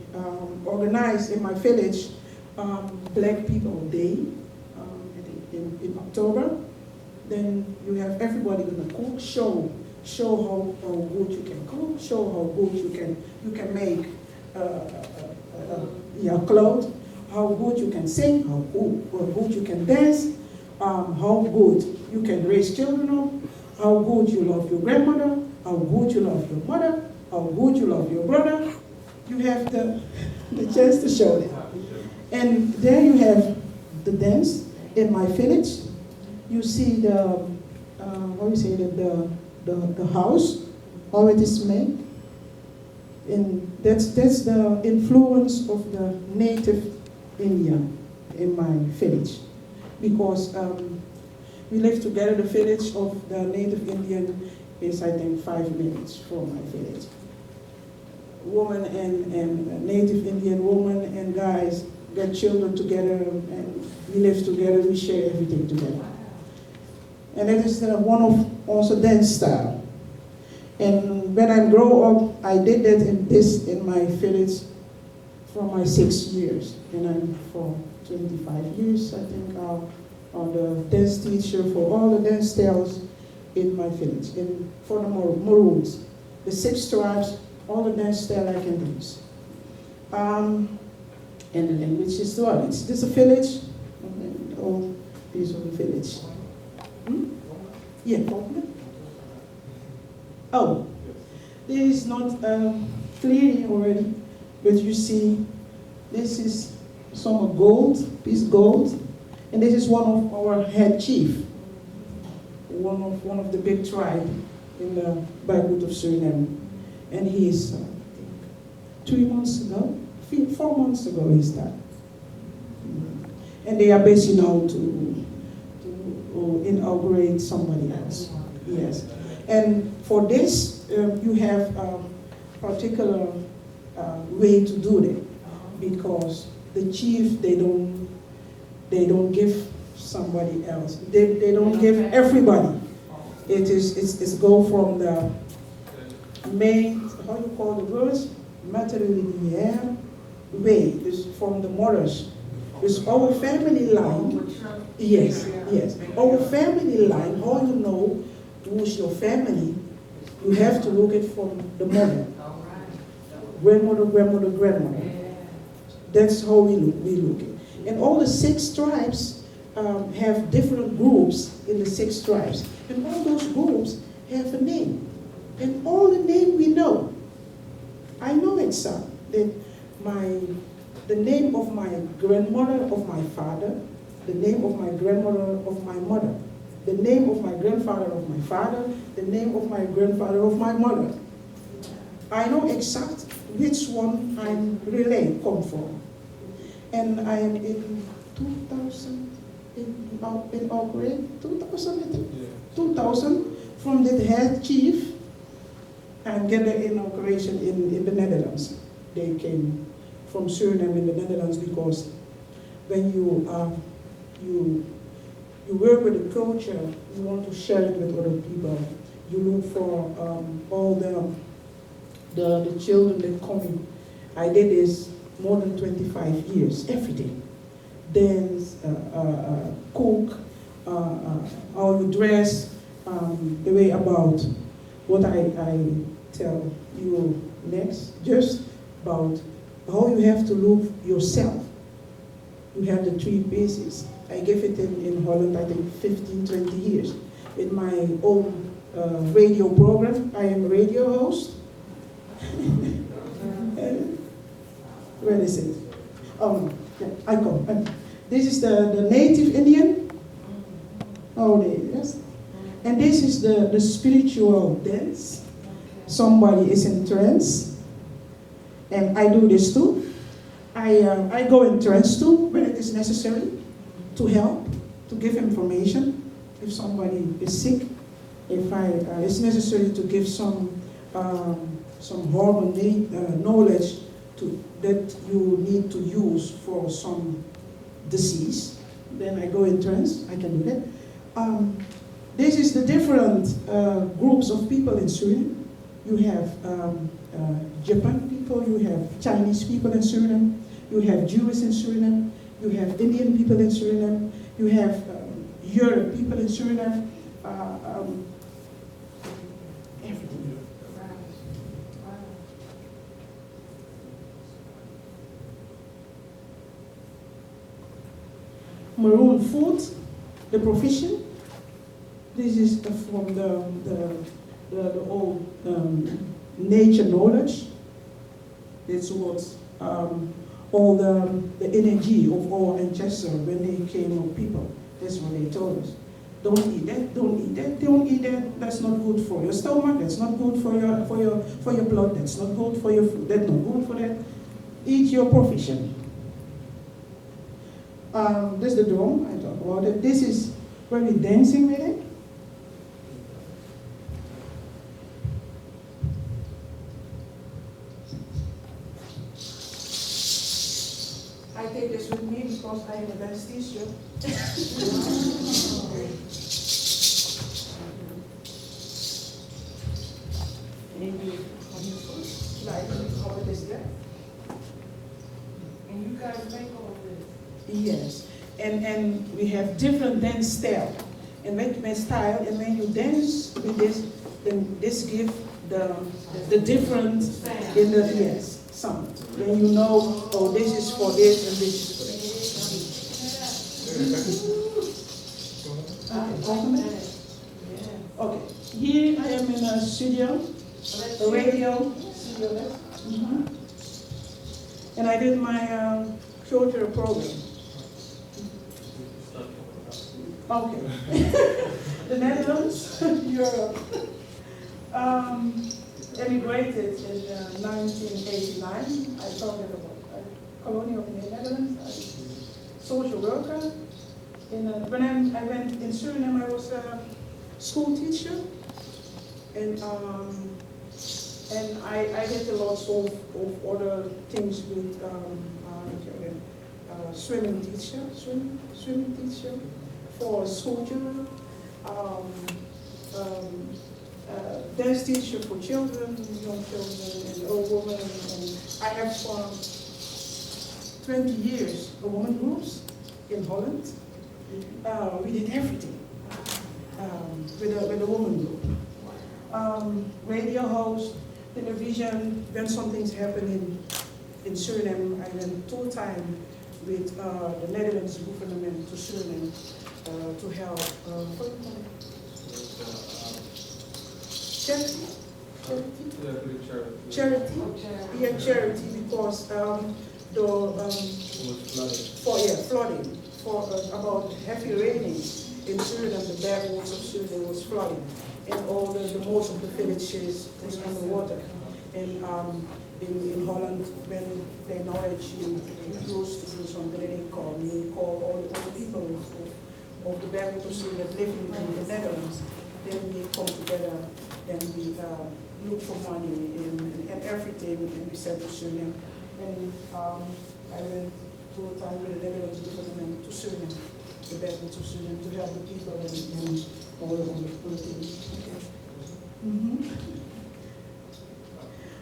organized in my village Black People Day in October. Then you have everybody gonna cook, show how good you can cook, show how good you can make your clothes, how good you can sing, how good you can dance, how good you can raise children up, how good you love your grandmother, how good you love your mother, how good you love your brother. You have the chance to show them. And there you have the dance in my village. You see the house, how it is made. And that's the influence of the native Indian in my village. Because we live together, the village of the native Indian is, I think, 5 minutes from my village. Women and native Indian women and guys get children together, and we live together, we share everything together. And that is one of also dance style. And when I grow up, I did that in my village for my 6 years. And I'm for 25 years, I think, I'm the dance teacher for all the dance styles in my village. And for the Maroons, the 6 tribes, all the dance style I can dance. And the language is well. It's a village. All peaceful village. Yeah, Faulkner? Oh, this is not clearly already, but you see, this is some gold, piece gold, and this is one of our head chief, one of the big tribe in the backwoods of Suriname, and he's 3 months ago, 4 months ago he's died. And they are basically now to inaugurate somebody else. Yes. And for this, you have a particular way to do it, because the chief, they don't give somebody else. They don't give everybody. It's go from the main, how you call the words? Matrilineaire way, it's from the mothers. It's our family line. Yes, yes. Our family line, how you know who's your family, you have to look at from the mother. Grandmother, grandmother, grandmother. That's how we look at. And all the 6 tribes have different groups in the 6 tribes. And all those groups have a name. And all the name we know. I know it's that the name of my grandmother of my father, the name of my grandmother of my mother, the name of my grandfather of my father, the name of my grandfather of my mother. I know exact which one I'm really come from. And I am in 2000, in our grade, 2000, I think? Yeah. 2000, from the head chief, and get the inauguration in the Netherlands. They came from Suriname in the Netherlands because when you work with the culture, you want to share it with other people. You look for all the children that come in. I did this more than 25 years, every day. Dance, cook, how you dress, the way about what I tell you next, just about how you have to look yourself. You have the 3 bases. I gave it in Holland, I think 15, 20 years. In my own radio program, I am a radio host. Where is it? Oh, yeah, I come. This is the native Indian. Oh, yes. And this is the spiritual dance. Somebody is in trance. And I do this too. I go in trance too when it is necessary to help, to give information. If somebody is sick, if it's necessary to give some hormone knowledge that you need to use for some disease, then I go in trance. I can do that. This is the different groups of people in Suriname. You have Japan people, you have Chinese people in Suriname, you have Jews in Suriname, you have Indian people in Suriname, you have Europe people in Suriname, everything. Maroon food, the profession. This is from the old nature knowledge. It's what all the energy of our ancestors when they came of people. That's what they told us. Don't eat that, don't eat that, don't eat that. That's not good for your stomach, that's not good for your blood, that's not good for your food, that's not good for that. Eat your profession. This is the drum, I talk about it. This is where we're dancing with it. I take this with me because I am a dance teacher. Maybe on your foot, like how it is there. And you guys make all this? Yes, and we have different dance style. And when you dance with this, then this gives the different in the yes sound. Then you know, oh, this is for this and this is for government. Okay, here I am in a studio, a radio studio. And I did my cultural program. Okay. The Netherlands, Europe. Emigrated in 1989. I started about colony of the Netherlands. I was a social worker. When I went in Suriname, I was a school teacher. And I did a lot of other things with swimming teacher for school children, dance teacher for children, young children and old women. And I have for 20 years a women groups in Holland. We did everything with a woman group. Radio host, television, when something's happening in Suriname, I went 2 times with the Netherlands government to Suriname to help. Charity? Yeah, charity, because flooding. For about heavy raining in Suriname, the backwoods of Suriname was flooding. And all most of the villages was underwater. And in Holland, when they know that you used to do something, they call all the people of the backwoods that live in the Netherlands. Then we come together and we look for money and everything, and we send to Suriname. And I went 2 times with the Netherlands government to Suriname, the backwoods of Suriname, to help the people and all of the things.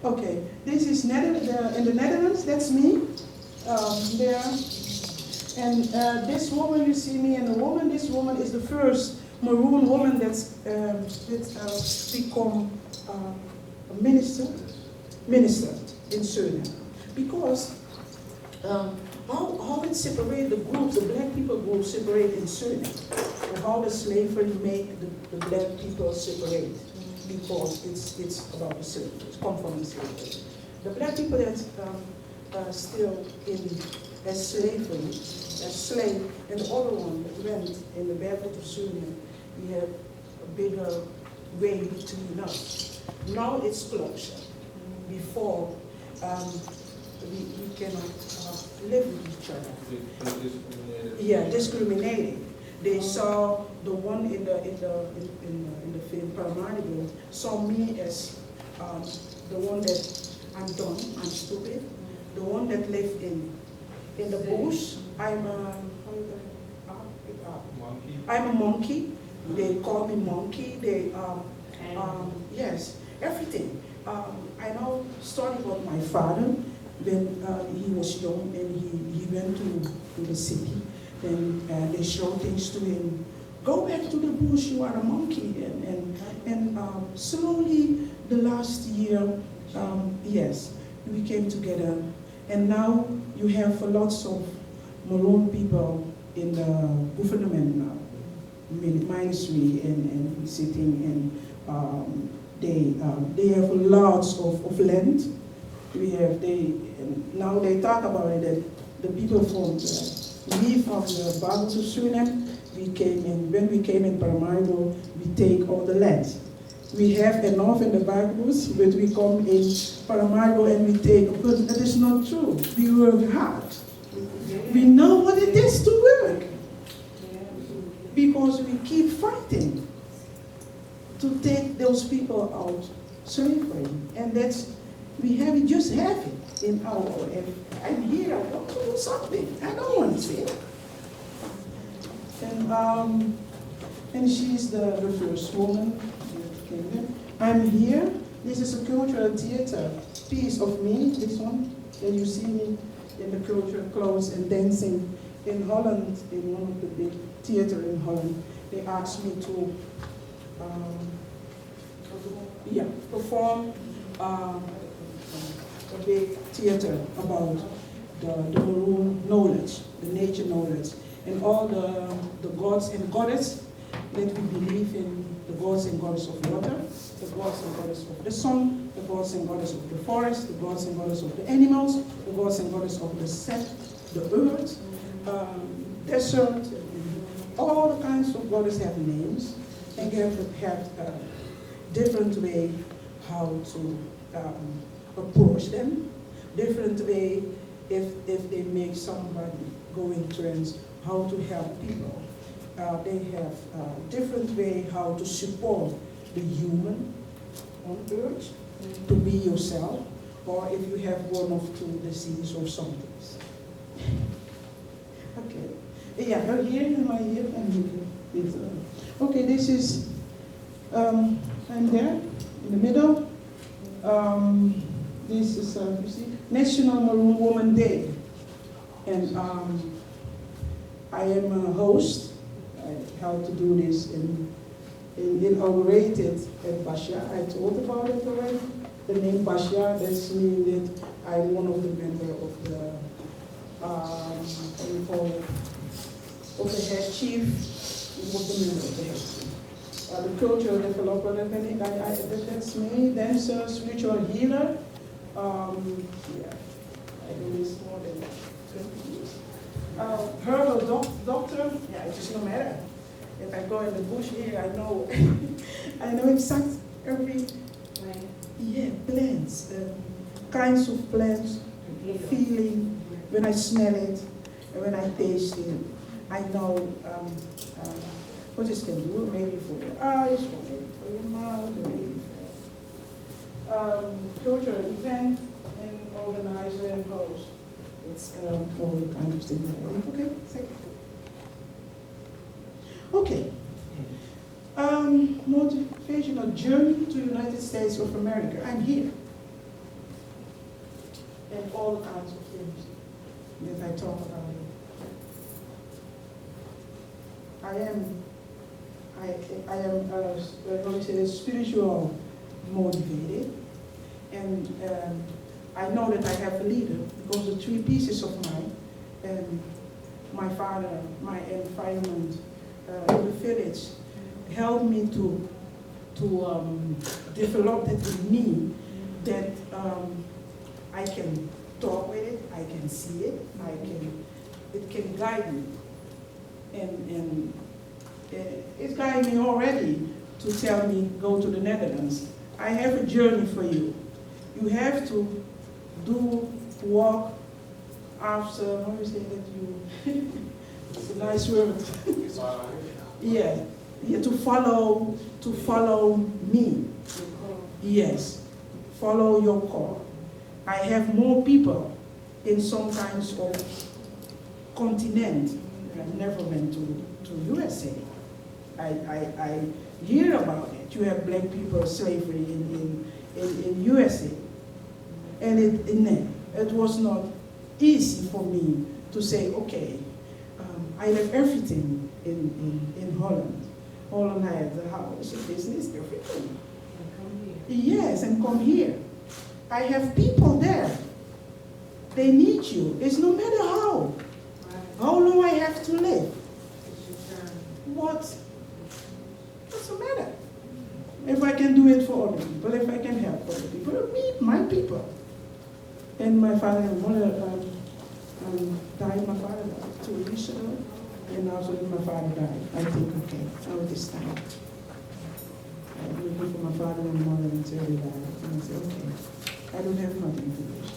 Okay, this is in the Netherlands, that's me there. And this woman, you see me, and this woman is the first Maroon woman that's become a minister in Suriname. Because how it separate the groups, the black people group separate in Suriname, and how the slavery make the black people separate, because it's about the slavery, it's come from the slavery. The black people that are still as slave, and the other one that went in the backwood of Suriname, we have a bigger way between us. Now it's closer. Before, we cannot live with each other. Yeah, discriminating. They saw the one in the film Paramaribo saw me as the one that I'm dumb, I'm stupid. The one that lived in the bush, I'm a monkey. They call me monkey. They yes, everything. I know story about my father when he was young and he went to the city. Then they show things to him. Go back to the bush. You are a monkey. And slowly the last year, yes, we came together. And now you have lots of Maroon people in the government now, ministry and sitting, and they have lots of land. Now they talk about it that the people from leave from the Bible to Suriname. When we came in Paramaribo, we take all the land. We have enough in the Bibles, but we come in Paramaribo and we take, but that is not true. We work hard. We know what it is to work. Because we keep fighting to take those people out slavery. And we just have it in our, I'm here, I want to do something. I don't want to say it. And she's the first woman. I'm here. This is a cultural theater piece of me, this one. And you see me in the cultural clothes and dancing in Holland, in one of the big theater in Holland. They asked me to perform a big theater about the Maroon knowledge, the nature knowledge, and all the gods and goddesses that we believe in the gods and goddess of water, the gods and goddess of the sun, the gods and goddess of the forest, the gods and goddess of the animals, the gods and goddess of the set, the earth, desert, all the kinds of goddess have names, and they have different way how to approach them, different way if they make somebody go in trance, how to help people. They have different way how to support the human on earth, to be yourself, or if you have one of two diseases or something. Okay. Yeah, here, am I here? I'm here. Okay, this is, I'm there, in the middle. This is, you see, National Maroon Woman Day. And I am a host. I helped to do this and inaugurated at Bashar. I told about it already. The name Bashar, that's mean that I'm one of the members of the, what do you call it, of the head chief, was the member of the head chief. The cultural developer, that's me, dancer, spiritual healer. Yeah, I do this more than 20 years. Herbal doctor, yeah, it just no matter. If I go in the bush here, I know, I know exactly every, yeah, plants, kinds of plants, feeling, when I smell it, and when I taste it, I know what this can do, maybe for your eyes, or maybe for your mouth, or maybe for cultural event, and organizer and host. It's all kind of thing. Okay, second. Okay. Motivational journey to United States of America. I'm here. And all kinds of things that I talk about. I am spiritual motivated, and I know that I have a leader because the three pieces of mine, my father, my environment in the village helped me to develop that in me, that I can talk with it, I can see it, it can guide me. And it's guiding me already to tell me, go to the Netherlands. I have a journey for you. You have to walk after, how do you say that you, it's a nice word. Yeah, to follow me. Yes, follow your call. I have more people in some kinds of continent. I've never been to USA. I hear about it. You have black people slavery in USA. And it was not easy for me to say, okay, I have everything in Holland. Holland had the house, the business, everything. And come here. Yes, and come here. I have people there. They need you. It's no matter how long I have to live. What's the matter? If I can do it for other people, if I can help other people, my people. And my father and mother died. My father died 2 weeks ago, and also when my father died, I think, okay, now it is time. I'm looking for my father and mother until they died, and I said, okay, I don't have nothing to lose.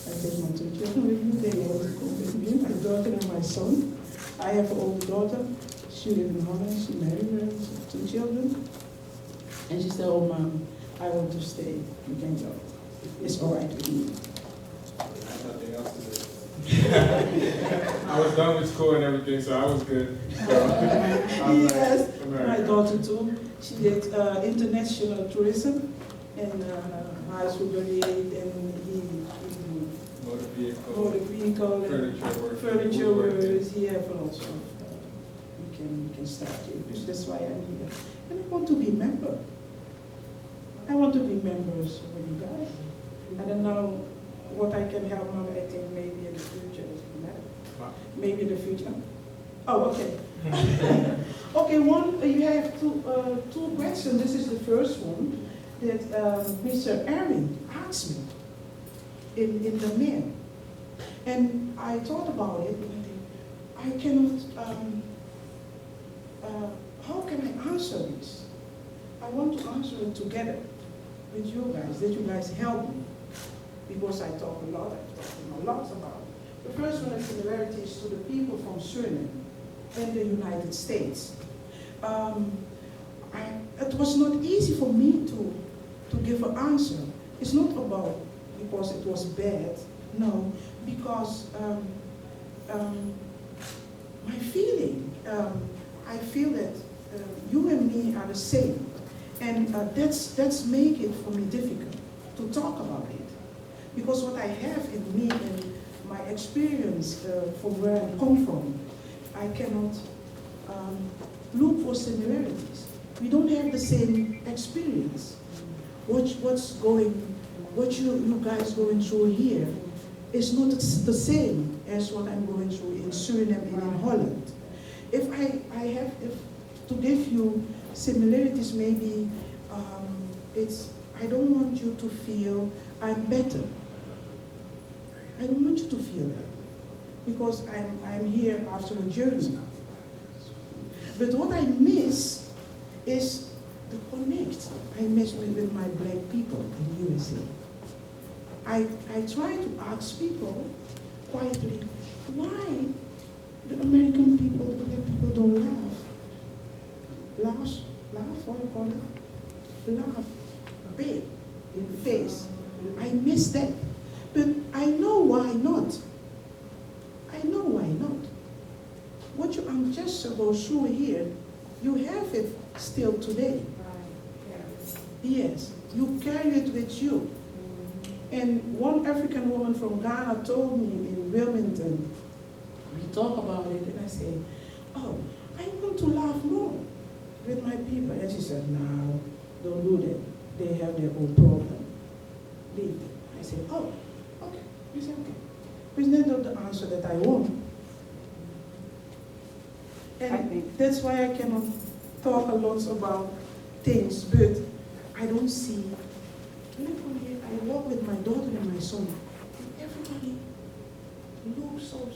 I take my 2 children with me, they always go with me, my daughter and my son. I have an older daughter, she lives in Holland, she married her, 2 children. And she said, oh Mom, I want to stay, you can go. It's all right with me. I had nothing else to do. I was done with school and everything, so I was good. So, Yes, like, my daughter too. She did international tourism and high school graduate, and he motor vehicle and furniture work. He have lots of, you can start it. That's why I'm here. And I want to be a member. I want to be members with you guys. I don't know what I can help, Mom. I think maybe in the future, it doesn't matter. Maybe in the future. Oh, okay. Okay, you have two questions. This is the first one that Mr. Aaron asked me in the mail. And I thought about it, and I cannot, how can I answer this? I want to answer it together with you guys, that you guys help me, because I talk a lot, I've talked a lot about it. The first one is similarities to the people from Suriname and the United States. It was not easy for me to give an answer. It's not about because it was bad, no, because my feeling, I feel that you and me are the same, and that's make it for me difficult to talk about it, because what I have in me and my experience from where I come from, I cannot look for similarities. We don't have the same experience. What you guys going through here is not the same as what I'm going through in Suriname and in Holland. If I have to give you similarities, maybe I don't want you to feel I'm better. I don't want you to feel that, because I'm here after a journey. But what I miss is the connect. I miss with my black people in USA. I try to ask people quietly, why the American people, the black people don't laugh? Laugh, what do you call it? Laugh big in the face. I miss that. But I know why not. I know why not. What your ancestors go through here, you have it still today. Yes, you carry it with you. And one African woman from Ghana told me in Wilmington, we talk about it, and I say, oh, I want to laugh more with my people. And she said, no, don't do that. They have their own problem. Leave them. I said, oh, okay. I said, okay. But that's not the answer that I want. And that's why I cannot talk a lot about things, but I don't see. When I come here, I walk with my daughter and my son, and everybody looks so